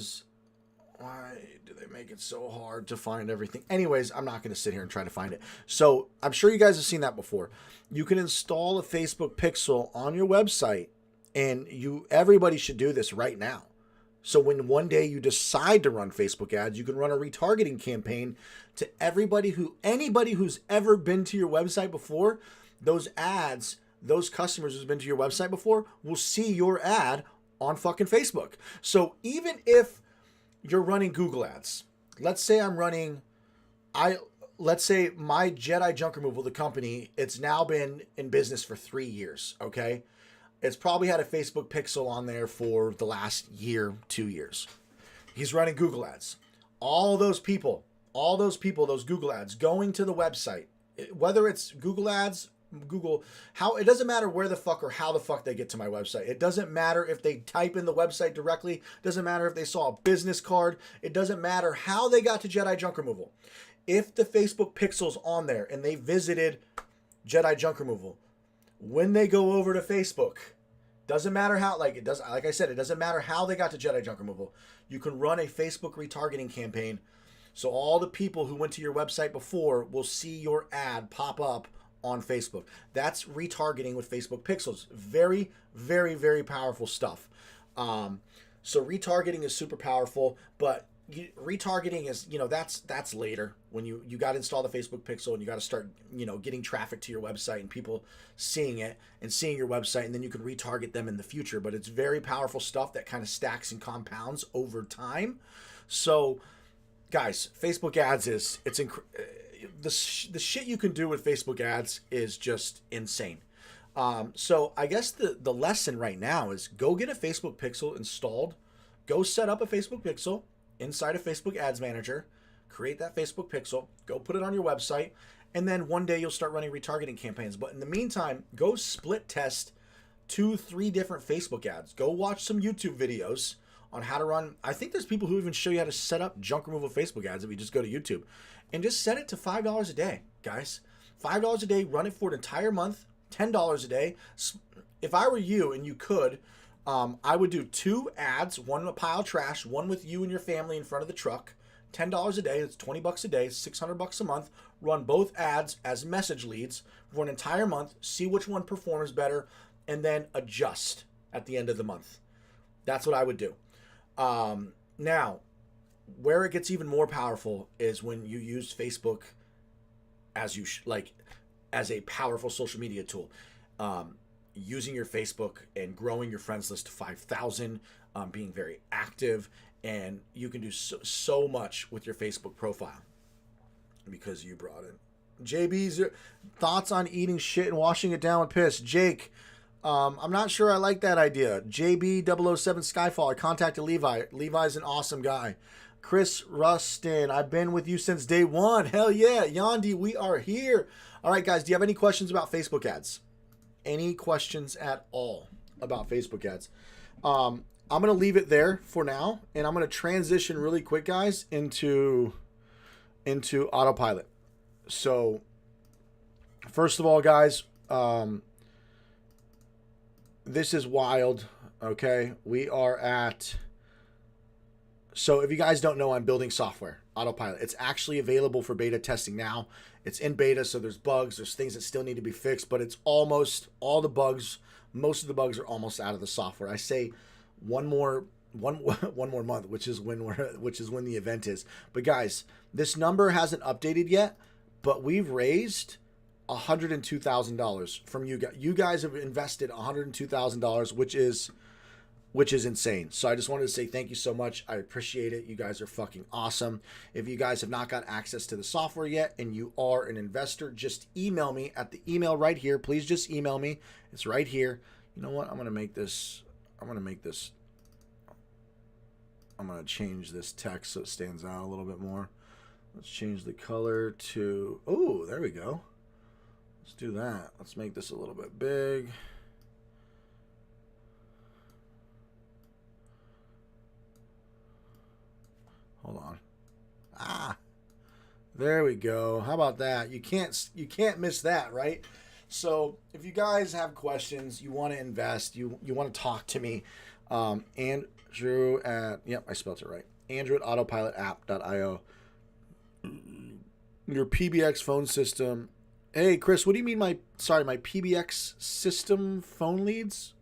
they make it so hard to find everything? Anyways, I'm not going to sit here and try to find it. So I'm sure you guys have seen that before. You can install a Facebook Pixel on your website, and everybody should do this right now. So when one day you decide to run Facebook ads, you can run a retargeting campaign to anybody who's ever been to your website before. Those ads, those customers who's been to your website before will see your ad on fucking Facebook. So even if you're running Google ads, let's say let's say my Jedi Junk Removal, the company, it's now been in business for 3 years, okay? It's probably had a Facebook pixel on there for the last year, 2 years. He's running Google ads. All those people, those Google ads going to the website, whether it's Google ads, it doesn't matter where the fuck or how the fuck they get to my website. It doesn't matter if they type in the website directly. It doesn't matter if they saw a business card. It doesn't matter how they got to Jedi Junk Removal. If the Facebook pixel's on there and they visited Jedi Junk Removal, when they go over to Facebook, doesn't matter how, like I said, it doesn't matter how they got to Jedi Junk Removal. You can run a Facebook retargeting campaign, so all the people who went to your website before will see your ad pop up on Facebook. That's retargeting with Facebook pixels. Very, very, very powerful stuff. So retargeting is super powerful, but retargeting is, that's later when you got to install the Facebook pixel and you got to start, getting traffic to your website and people seeing it and seeing your website, and then you can retarget them in the future. But it's very powerful stuff that kind of stacks and compounds over time. So guys, Facebook ads the shit you can do with Facebook ads is just insane. So I guess the lesson right now is go get a Facebook pixel installed, go set up a Facebook pixel inside of Facebook Ads Manager, create that Facebook pixel, go put it on your website, and then one day you'll start running retargeting campaigns. But in the meantime, go split test 2-3 different Facebook ads. Go watch some YouTube videos on how to run. I think there's people who even show you how to set up junk removal Facebook ads if you just go to YouTube. And just set it to $5 a day, guys. $5 a day, run it for an entire month, $10 a day. If I were you and you could, I would do 2 ads, one in a pile of trash, one with you and your family in front of the truck. $10 a day, it's $20 a day, $600 a month. Run both ads as message leads for an entire month, see which one performs better, and then adjust at the end of the month. That's what I would do. Now, where it gets even more powerful is when you use Facebook as as a powerful social media tool. Using your Facebook and growing your friends list to 5,000, being very active, and you can do so much with your Facebook profile because you brought it. JB's thoughts on eating shit and washing it down with piss. Jake, I'm not sure I like that idea. JB007 Skyfall, I contacted Levi. Levi's an awesome guy. Chris Rustin, I've been with you since day one. Hell yeah. Yandi, we are here. All right, guys, do you have any questions about Facebook ads? Any questions at all about Facebook ads? I'm going to leave it there for now, and I'm going to transition really quick, guys, into Autopilot. So, first of all, guys, this is wild, okay? We are at... So if you guys don't know, I'm building software, Autopilot. It's actually available for beta testing now. It's in beta, so there's bugs, there's things that still need to be fixed, but it's almost all the bugs, most of the bugs are almost out of the software. I say one more month, which is when the event is. But guys, this number hasn't updated yet, but we've raised $102,000 from you guys. You guys have invested $102,000, which is insane. So I just wanted to say thank you so much. I appreciate it. You guys are fucking awesome. If you guys have not got access to the software yet and you are an investor, just email me at the email right here. Please just email me. It's right here. You know what? I'm going to change this text so it stands out a little bit more. Let's change the color to, oh, there we go. Let's do that. Let's make this a little bit big. Hold on. There we go. How about that? You can't miss that, right? So if you guys have questions, you want to invest, you want to talk to me, Andrew at, yep, I spelled it right. Andrew at autopilotapp.io. Your PBX phone system. Hey, Chris, what do you mean my PBX system phone leads?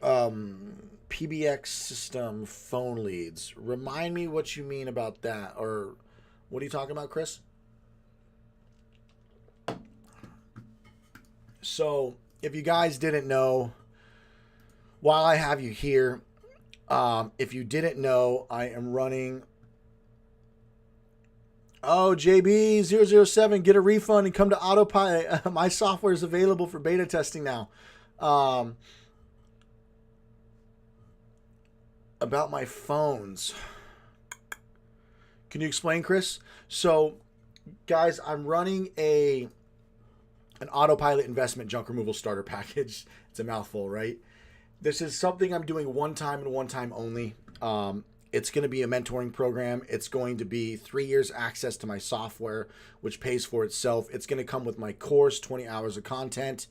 PBX system phone leads. Remind me what you mean about that, or what are you talking about, Chris? So, if you guys didn't know, while I have you here, if you didn't know, I am running. Oh, JB007, get a refund and come to Autopilot. My software is available for beta testing now. About my phones. Can you explain, Chris? So, guys, I'm running an Autopilot investment junk removal starter package. It's a mouthful, right? This is something I'm doing one time and one time only. It's going to be a mentoring program. It's going to be 3 years access to my software, which pays for itself. It's going to come with my course, 20 hours of content.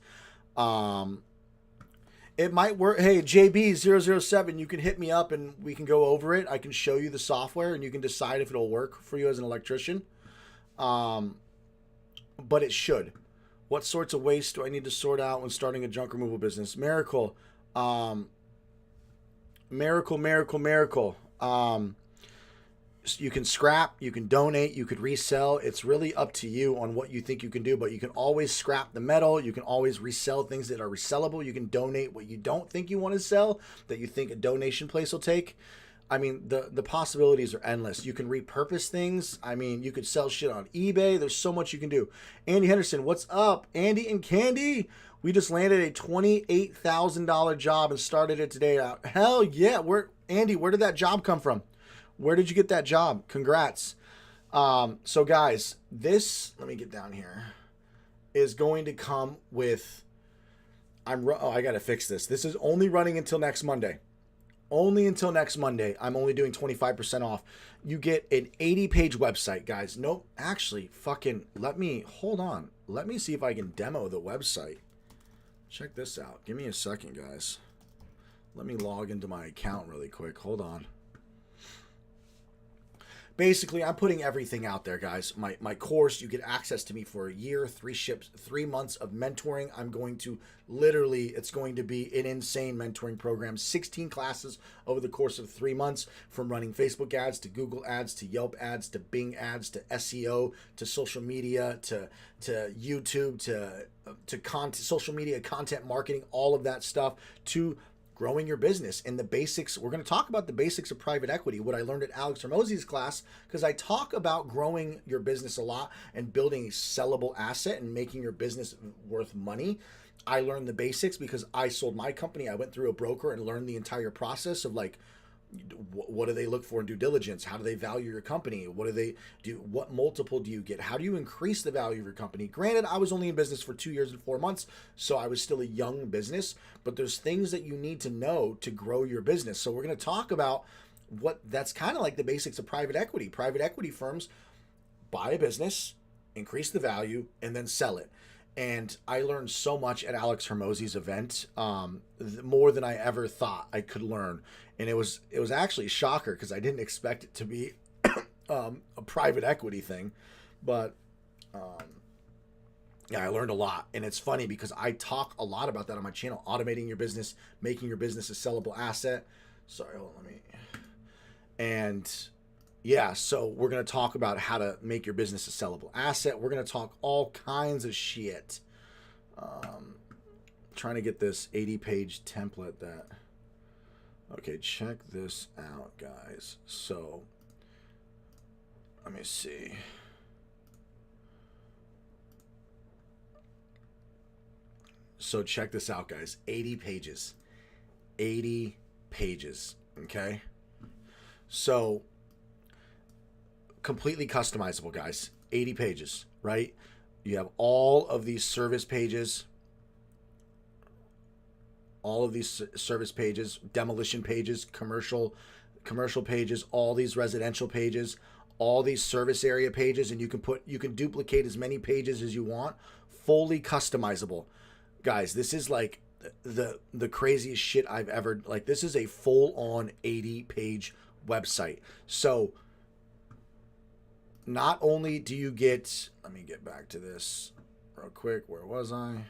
It might work. Hey, JB007, you can hit me up and we can go over it. I can show you the software and you can decide if it'll work for you as an electrician. But it should. What sorts of waste do I need to sort out when starting a junk removal business? Miracle. Miracle. You can scrap, you can donate, you could resell. It's really up to you on what you think you can do, but you can always scrap the metal. You can always resell things that are resellable. You can donate what you don't think you want to sell, that you think a donation place will take. I mean, the possibilities are endless. You can repurpose things. I mean, you could sell shit on eBay. There's so much you can do. Andy Henderson, what's up? Andy and Candy, we just landed a $28,000 job and started it today. Hell yeah. Andy, where did that job come from? Where did you get that job? Congrats. So guys, this, let me get down here, is going to come with, I got to fix this. This is only running until next Monday. Only until next Monday. I'm only doing 25% off. You get an 80-page website, guys. Nope. Actually, hold on. Let me see if I can demo the website. Check this out. Give me a second, guys. Let me log into my account really quick. Hold on. Basically, I'm putting everything out there, guys. My course, you get access to me for a year, 3 months of mentoring. I'm going to it's going to be an insane mentoring program. 16 classes over the course of 3 months, from running Facebook ads to Google ads to Yelp ads to Bing ads to SEO to social media to YouTube to content, social media content marketing, all of that stuff, to growing your business and the basics. We're going to talk about the basics of private equity, what I learned at Alex Hormozzi's class, because I talk about growing your business a lot and building a sellable asset and making your business worth money. I learned the basics because I sold my company. I went through a broker and learned the entire process of, like, what do they look for in due diligence? How do they value your company? What do they do? What multiple do you get? How do you increase the value of your company? Granted, I was only in business for 2 years and 4 months, so I was still a young business, but there's things that you need to know to grow your business. So we're going to talk about that's kind of like the basics of private equity. Private equity firms buy a business, increase the value, and then sell it. And I learned so much at Alex Hormozzi's event, more than I ever thought I could learn. And it was actually a shocker because I didn't expect it to be a private equity thing. But yeah, I learned a lot. And it's funny because I talk a lot about that on my channel: automating your business, making your business a sellable asset. Sorry, hold on, and yeah, so we're going to talk about how to make your business a sellable asset. We're going to talk all kinds of shit. Trying to get this 80-page template that... Okay, check this out, guys. So, let me see. So check this out, guys. 80 pages. 80 pages, okay? So... completely customizable, guys. 80 pages, right? You have all of these service pages, demolition pages, commercial pages, all these residential pages, all these service area pages, and you can duplicate as many pages as you want, fully customizable. Guys, this is like the craziest shit I've ever, like, this is a full-on 80-page website. So not only do you get, let me get back to this real quick. Where was I?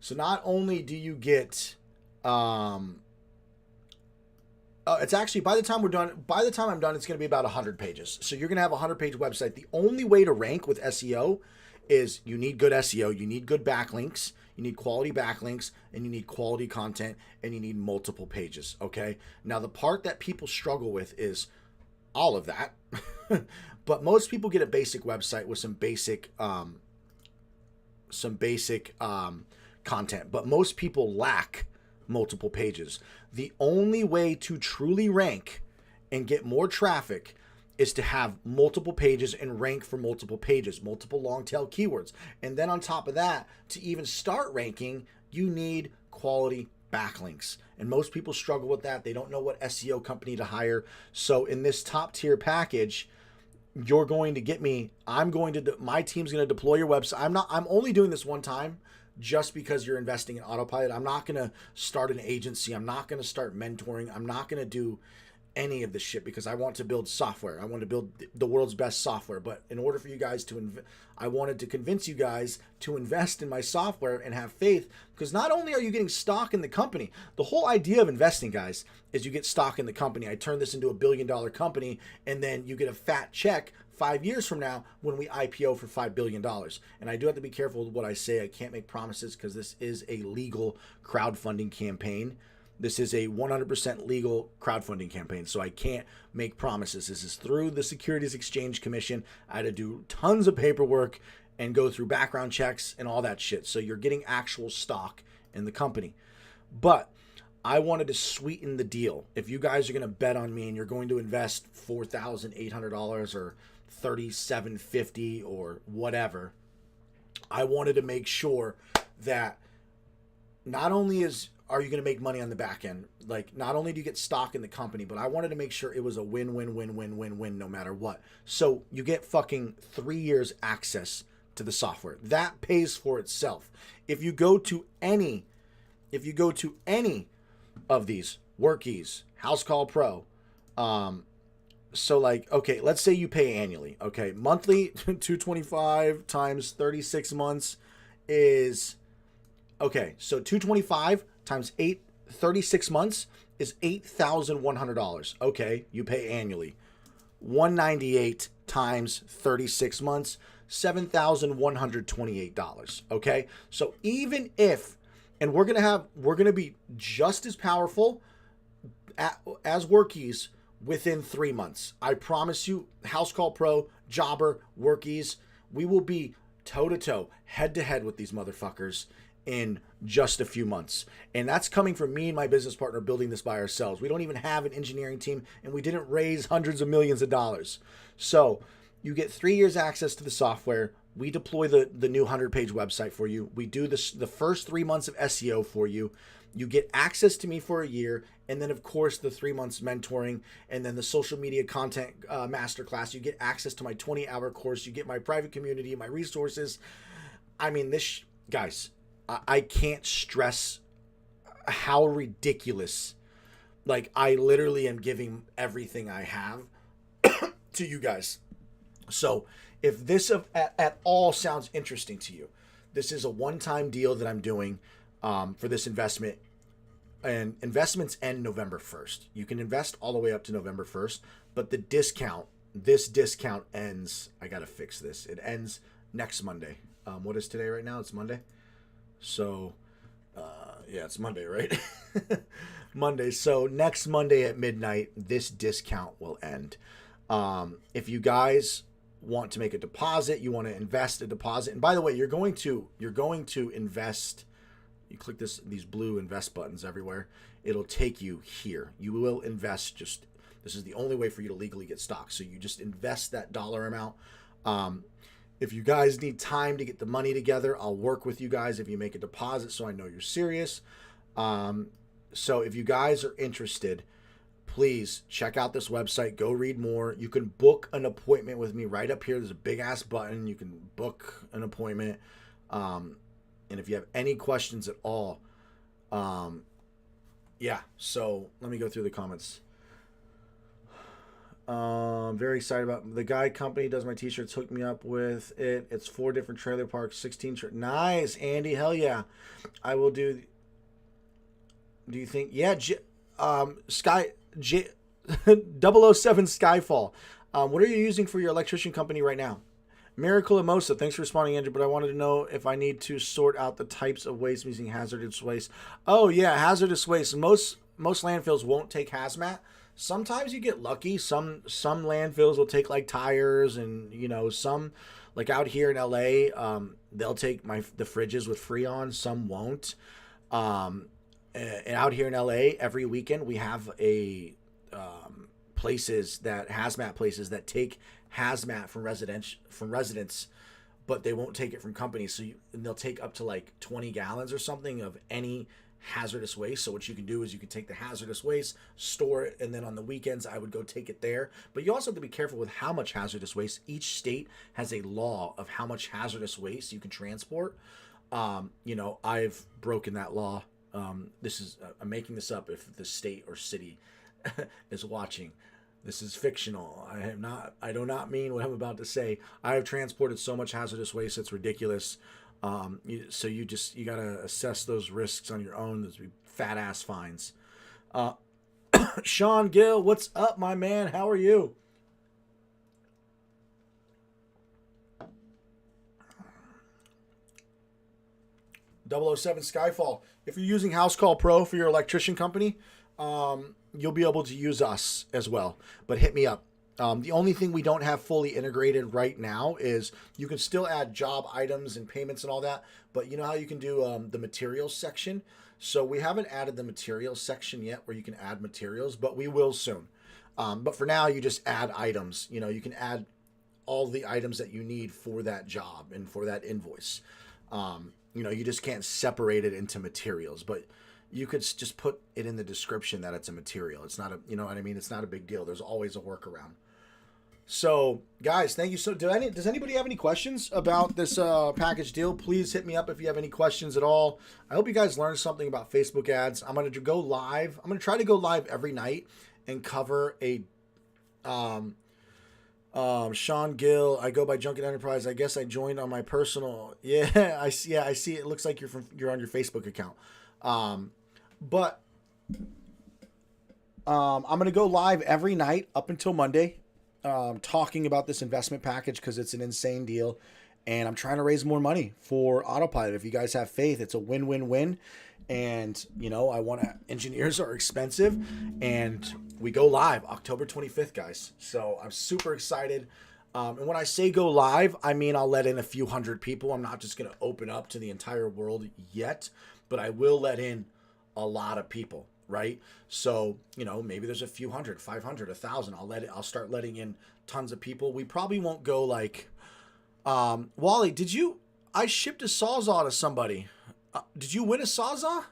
So not only do you get, it's actually by the time I'm done, it's going to be about 100 pages. So you're going to have a 100-page website. The only way to rank with SEO is you need good SEO, you need good backlinks, you need quality backlinks, and you need quality content, and you need multiple pages. Okay. Now the part that people struggle with is all of that, but most people get a basic website with some basic content, but most people lack multiple pages. The only way to truly rank and get more traffic is to have multiple pages and rank for multiple pages, multiple long tail keywords. And then on top of that, to even start ranking, you need quality backlinks. And most people struggle with that. They don't know what SEO company to hire. So in this top tier package, you're going to get me. My team's going to deploy your website. I'm only doing this one time just because you're investing in Autopilot. I'm not going to start an agency. I'm not going to start mentoring. I'm not going to do any of this shit because I want to build software. I want to build the world's best software. But in order for you guys I wanted to convince you guys to invest in my software and have faith, because not only are you getting stock in the company, the whole idea of investing, guys, is you get stock in the company. I turn this into $1 billion company, and then you get a fat check 5 years from now when we IPO for $5 billion. And I do have to be careful with what I say. I can't make promises because this is a legal crowdfunding campaign. This is a 100% legal crowdfunding campaign, so I can't make promises. This is through the Securities Exchange Commission. I had to do tons of paperwork and go through background checks and all that shit. So you're getting actual stock in the company. But I wanted to sweeten the deal. If you guys are going to bet on me and you're going to invest $4,800 or $3,750 or whatever, I wanted to make sure that not only are you going to make money on the back end, like not only do you get stock in the company, but I wanted to make sure it was a win-win-win-win-win-win no matter what. So you get fucking 3 years access to the software. That pays for itself. If you go to any of these, Workies, House Call Pro, so like, okay, let's say you pay annually. Okay, monthly $225 times 36 months is, okay, so $225 times 36 months is $8,100. Okay, you pay annually. $198 times 36 months, $7,128. Okay, so even if, and we're gonna be just as powerful as Workies within 3 months. I promise you, House Call Pro, Jobber, Workies, we will be toe to toe, head to head with these motherfuckers in just a few months. And that's coming from me and my business partner building this by ourselves. We don't even have an engineering team, and we didn't raise hundreds of millions of dollars. So you get 3 years access to the software. We deploy the new 100-page website for you. We do the first 3 months of SEO for you. You get access to me for a year, and then of course the 3 months mentoring, and then the social media content masterclass. You get access to my 20-hour course. You get my private community, my resources. I mean, guys, I can't stress how ridiculous. Like, I literally am giving everything I have to you guys. So if this at all sounds interesting to you, this is a one-time deal that I'm doing for this investment. And investments end November 1st. You can invest all the way up to November 1st, but this discount ends, I got to fix this. It ends next Monday. What is today right now? It's Monday. So, yeah, it's Monday, right? Monday. So next Monday at midnight, this discount will end. If you guys want to make a deposit, you want to invest a deposit, and by the way, you're going to invest. You click these blue invest buttons everywhere. It'll take you here. You will invest. This is the only way for you to legally get stock. So you just invest that dollar amount. If you guys need time to get the money together, I'll work with you guys if you make a deposit so I know you're serious. So if you guys are interested, please check out this website. Go read more. You can book an appointment with me right up here. There's a big ass button. You can book an appointment. And if you have any questions at all, yeah. So let me go through the comments. Very excited about the guy company does my t-shirts. Hooked me up with it. It's 4 different trailer parks, 16 shirt. Nice, Andy. Hell yeah. I will do. Do you think? Yeah, Sky J 007 Skyfall. What are you using for your electrician company right now? Miracle Emosa, thanks for responding, Andrew. But I wanted to know if I need to sort out the types of waste using hazardous waste. Oh yeah, hazardous waste. Most landfills won't take hazmat. Sometimes you get lucky. Some landfills will take like tires, and some, like out here in LA, they'll take the fridges with Freon. Some won't. And out here in LA, every weekend we have hazmat places that take hazmat from residents, but they won't take it from companies. So and they'll take up to like 20 gallons or something of any hazardous waste. So what you can do is you can take the hazardous waste, store it, and then on the weekends I would go take it there. But you also have to be careful with how much hazardous waste. Each state has a law of how much hazardous waste you can transport. I've broken that law. I'm making this up if the state or city is watching. This is fictional. I do not mean what I'm about to say. I have transported so much hazardous waste, it's ridiculous. So you gotta assess those risks on your own. There's fat ass fines. Sean Gill, what's up, my man? How are you? .007 Skyfall. If you're using House Call Pro for your electrician company, you'll be able to use us as well. But hit me up. The only thing we don't have fully integrated right now is you can still add job items and payments and all that. But you know how you can do the materials section? So we haven't added the materials section yet where you can add materials, but we will soon. But for now, you just add items. You can add all the items that you need for that job and for that invoice. You just can't separate it into materials, but you could just put it in the description that it's a material. It's not you know what I mean? It's not a big deal. There's always a workaround. So, guys, thank you. So, does anybody have any questions about this package deal? Please hit me up if you have any questions at all. I hope you guys learned something about Facebook ads. I'm going to go live. I'm going to try to go live every night and cover a Sean Gill, I go by Junket Enterprise. I guess I joined on my personal. Yeah, I see. It looks like you're on your Facebook account. But I'm gonna go live every night up until Monday, talking about this investment package because it's an insane deal, and I'm trying to raise more money for Autopilot. If you guys have faith, it's a win-win-win. And engineers are expensive, and we go live October 25th, guys. So I'm super excited. And when I say go live, I mean I'll let in a few hundred people. I'm not just going to open up to the entire world yet, but I will let in a lot of people, right? So, maybe there's a few hundred, 500, 1,000. I'll start letting in tons of people. We probably won't go like, Wally, I shipped a Sawzall to somebody. Did you win a Sawzall?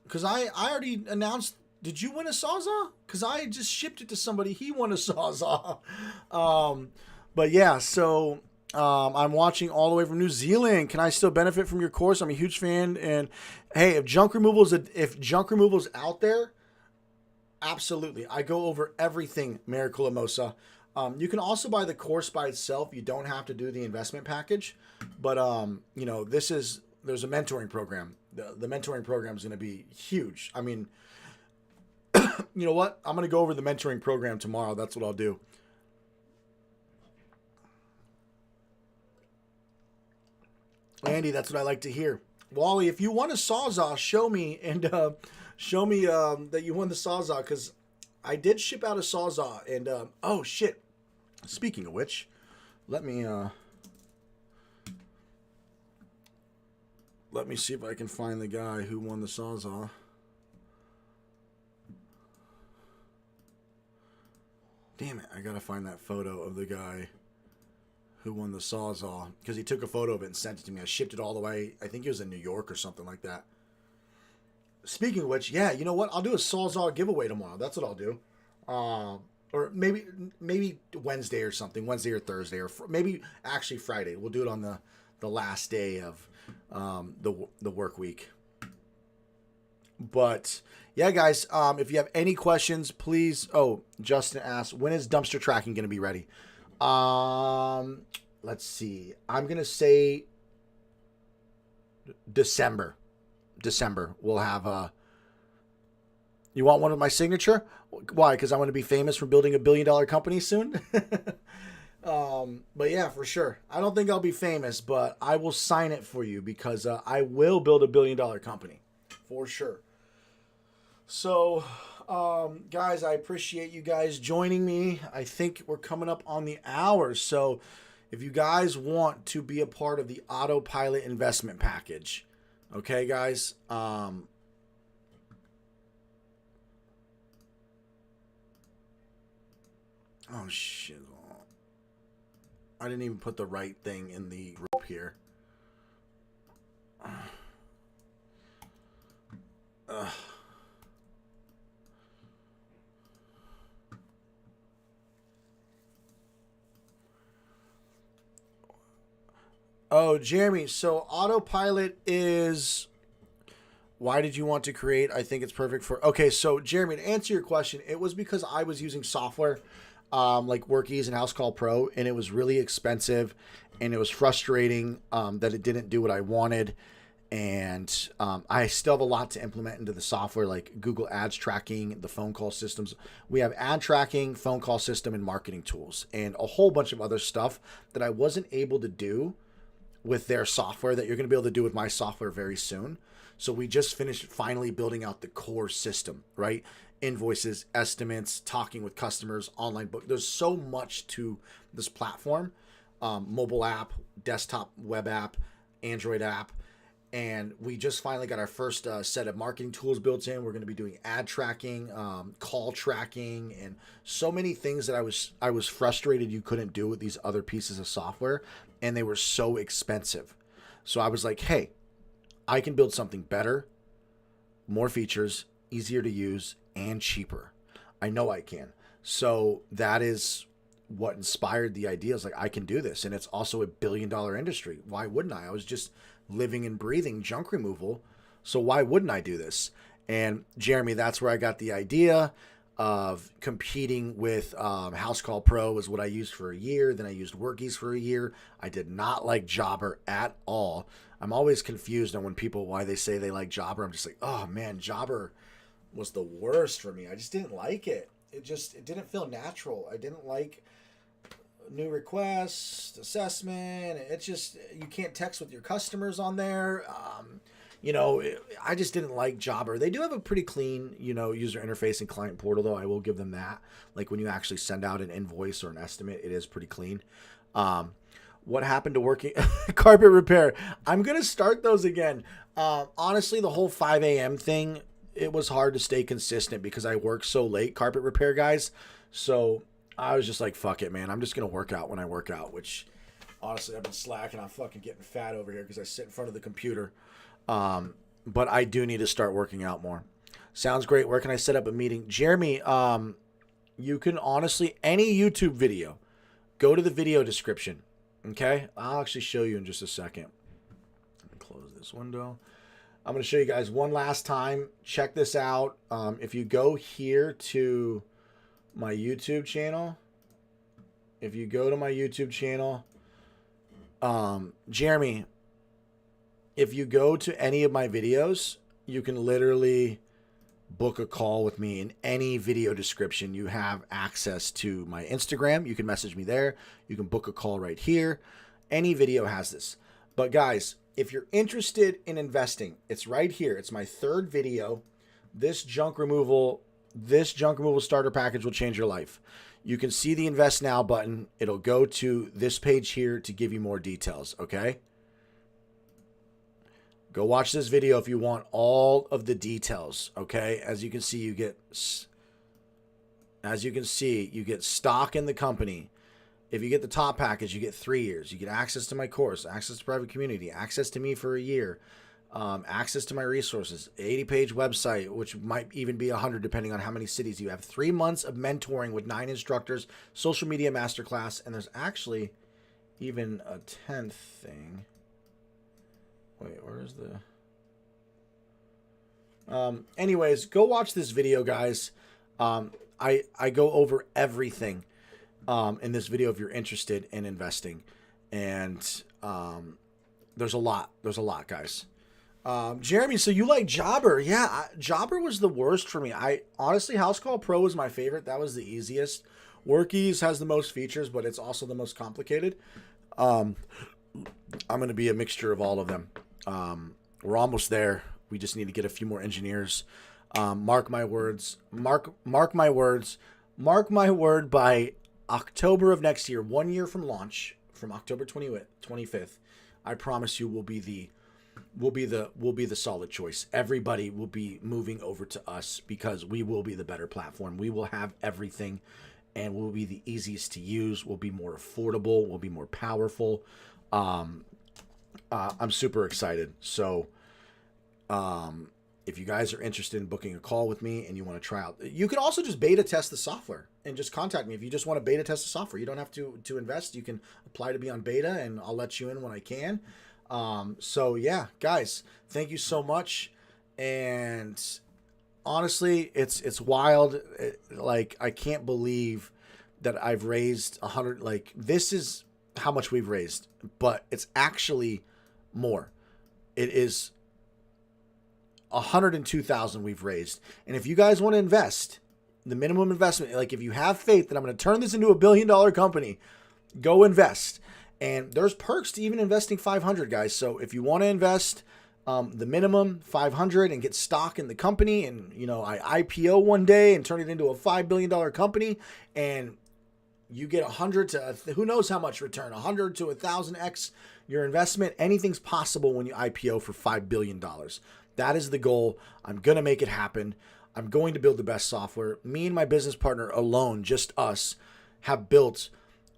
Because I already announced. Did you win a Sawzall? Because I just shipped it to somebody. He won a Sawzall. But yeah, so I'm watching all the way from New Zealand. Can I still benefit from your course? I'm a huge fan. And hey, if junk removal's out there, absolutely. I go over everything Miracle Emosa. You can also buy the course by itself. You don't have to do the investment package. But, there's a mentoring program. The mentoring program is going to be huge. I mean, you know what? I'm going to go over the mentoring program tomorrow. That's what I'll do. Andy, that's what I like to hear. Wally, if you won a Sawzall, show me that you won the Sawzall, because I did ship out a Sawzall. And, oh, shit. Speaking of which, let me see if I can find the guy who won the Sawzall. Damn it, I gotta find that photo of the guy who won the Sawzall, because he took a photo of it and sent it to me. I shipped it all the way. I think he was in New York or something like that. Speaking of which, yeah, you know what? I'll do a Sawzall giveaway tomorrow. That's what I'll do. Or maybe Wednesday or something, Wednesday or Thursday, or maybe actually Friday. We'll do it on the last day of the work week. But yeah, guys, if you have any questions, please. Oh, Justin asked, when is dumpster tracking going to be ready? Um, let's see. I'm going to say December. December. We'll have you want one of my signature? Why? Because I want to be famous for building $1 billion company soon. But yeah, for sure. I don't think I'll be famous, but I will sign it for you because I will build $1 billion company for sure. So, guys, I appreciate you guys joining me. I think we're coming up on the hour. So, if you guys want to be a part of the Autopilot investment package, okay, guys, oh shit. I didn't even put the right thing in the group here. Oh, Jeremy, so Autopilot is. Why did you want to create? I think it's perfect for. Okay, so Jeremy, to answer your question, it was because I was using software like WorkEase and Housecall Pro, and it was really expensive, and it was frustrating that it didn't do what I wanted. And I still have a lot to implement into the software, like Google Ads tracking, the phone call systems. We have ad tracking, phone call system, and marketing tools, and a whole bunch of other stuff that I wasn't able to do with their software that you're going to be able to do with my software very soon. So we just finished finally building out the core system, right? Invoices, estimates, talking with customers, online book. There's so much to this platform, mobile app, desktop web app, Android app. And we just finally got our first set of marketing tools built in. We're going to be doing ad tracking, call tracking, and so many things that I was frustrated you couldn't do with these other pieces of software, and they were so expensive. So I was like, hey, I can build something better, more features, easier to use, and cheaper. I know I can. So that is what inspired the idea. Is like, I can do this, and it's also $1 billion industry. Why wouldn't I? I was just living and breathing junk removal, so why wouldn't I do this? And Jeremy, that's where I got the idea of competing with Housecall Pro is what I used for a year. Then I used WorkEase for a year. I did not like Jobber at all. I'm always confused on when people, why they say they like Jobber. I'm just like, oh man, Jobber was the worst for me. I just didn't like it. It didn't feel natural. I didn't like new request, assessment. It's just, you can't text with your customers on there. I just didn't like Jobber. They do have a pretty clean, user interface and client portal, though. I will give them that. Like when you actually send out an invoice or an estimate, it is pretty clean. What happened to working carpet repair? I'm going to start those again. Honestly, the whole 5 a.m. thing, it was hard to stay consistent because I work so late, carpet repair guys. So I was just like, fuck it, man. I'm just going to work out when I work out, which honestly, I've been slacking. I'm fucking getting fat over here because I sit in front of the computer. But I do need to start working out more. Sounds great. Where can I set up a meeting? Jeremy, you can honestly, any YouTube video, go to the video description. Okay? I'll actually show you in just a second. Let me close this window. I'm going to show you guys one last time. Check this out. If you go here to my YouTube channel, Jeremy, if you go to any of my videos, you can literally book a call with me in any video description. You have access to my Instagram. You can message me there. You can book a call right here. Any video has this. But guys, if you're interested in investing, it's right here. It's my third video. This junk removal starter package will change your life. You can see the invest now button. It'll go to this page here to give you more details. Okay. Go watch this video if you want all of the details, okay? As you can see, you get stock in the company. If you get the top package, you get 3 years. You get access to my course, access to private community, access to me for a year, access to my resources, 80-page website, which might even be 100 depending on how many cities you have, 3 months of mentoring with 9 instructors, social media masterclass, and there's actually even a 10th thing. Wait, where is the... Anyways, go watch this video, guys. I go over everything in this video if you're interested in investing. And there's a lot. There's a lot, guys. Jeremy, so you like Jobber. Yeah, Jobber was the worst for me. I honestly, House Call Pro was my favorite. That was the easiest. Workies has the most features, but it's also the most complicated. I'm going to be a mixture of all of them. We're almost there. We just need to get a few more engineers. Mark my words. Mark my words. Mark my word, by October of next year, 1 year from launch, from October 25th, I promise you we'll be the solid choice. Everybody will be moving over to us because we will be the better platform. We will have everything, and we'll be the easiest to use. We'll be more affordable. We'll be more powerful. I'm super excited. So, if you guys are interested in booking a call with me and you want to try out, you can also just beta test the software and just contact me. If you just want to beta test the software, you don't have to invest. You can apply to be on beta, and I'll let you in when I can. So yeah, guys, thank you so much. And honestly, it's wild. Like, I can't believe that I've raised 100. Like, this is how much we've raised, but it's actually more. It is 102,000 we've raised. And if you guys want to invest, the minimum investment, like if you have faith that I'm going to turn this into $1 billion company, go invest. And there's perks to even investing 500, guys. So if you want to invest the minimum 500 and get stock in the company, and I IPO one day and turn it into a $5 billion company, and you get 100 to who knows how much return, 100 to 1,000x your investment. Anything's possible when you IPO for $5 billion. That is the goal. I'm going to make it happen. I'm going to build the best software. Me and my business partner alone, just us, have built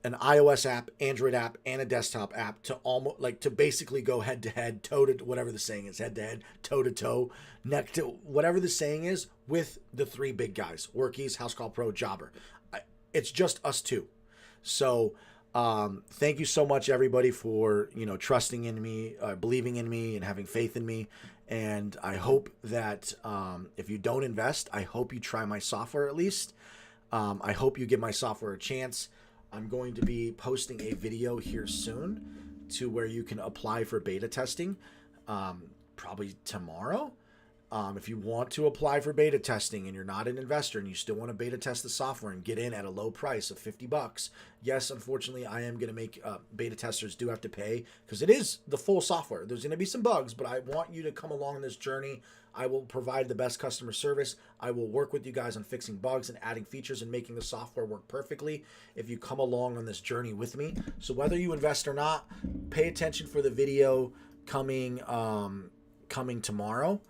an iOS app, Android app, and a desktop app to basically go head to head, toe to whatever the saying is, head to head, toe to toe, neck to whatever the saying is, with the three big guys: Workies, House Call Pro, Jobber. It's just us two. So thank you so much, everybody, for trusting in me, believing in me, and having faith in me. And I hope that if you don't invest, I hope you try my software at least. I hope you give my software a chance. I'm going to be posting a video here soon to where you can apply for beta testing, probably tomorrow. If you want to apply for beta testing and you're not an investor and you still want to beta test the software and get in at a low price of $50, yes, unfortunately, I am going to make beta testers do have to pay, because it is the full software. There's going to be some bugs, but I want you to come along this journey. I will provide the best customer service. I will work with you guys on fixing bugs and adding features and making the software work perfectly if you come along on this journey with me. So whether you invest or not, pay attention for the video coming tomorrow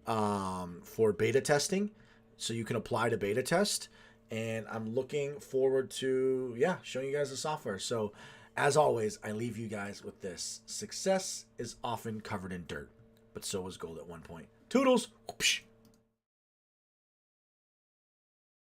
for beta testing, so you can apply to beta test. And I'm looking forward to showing you guys the software. So as always, I leave you guys with this: success is often covered in dirt, but so was gold at one point. Toodles. Whoopsh.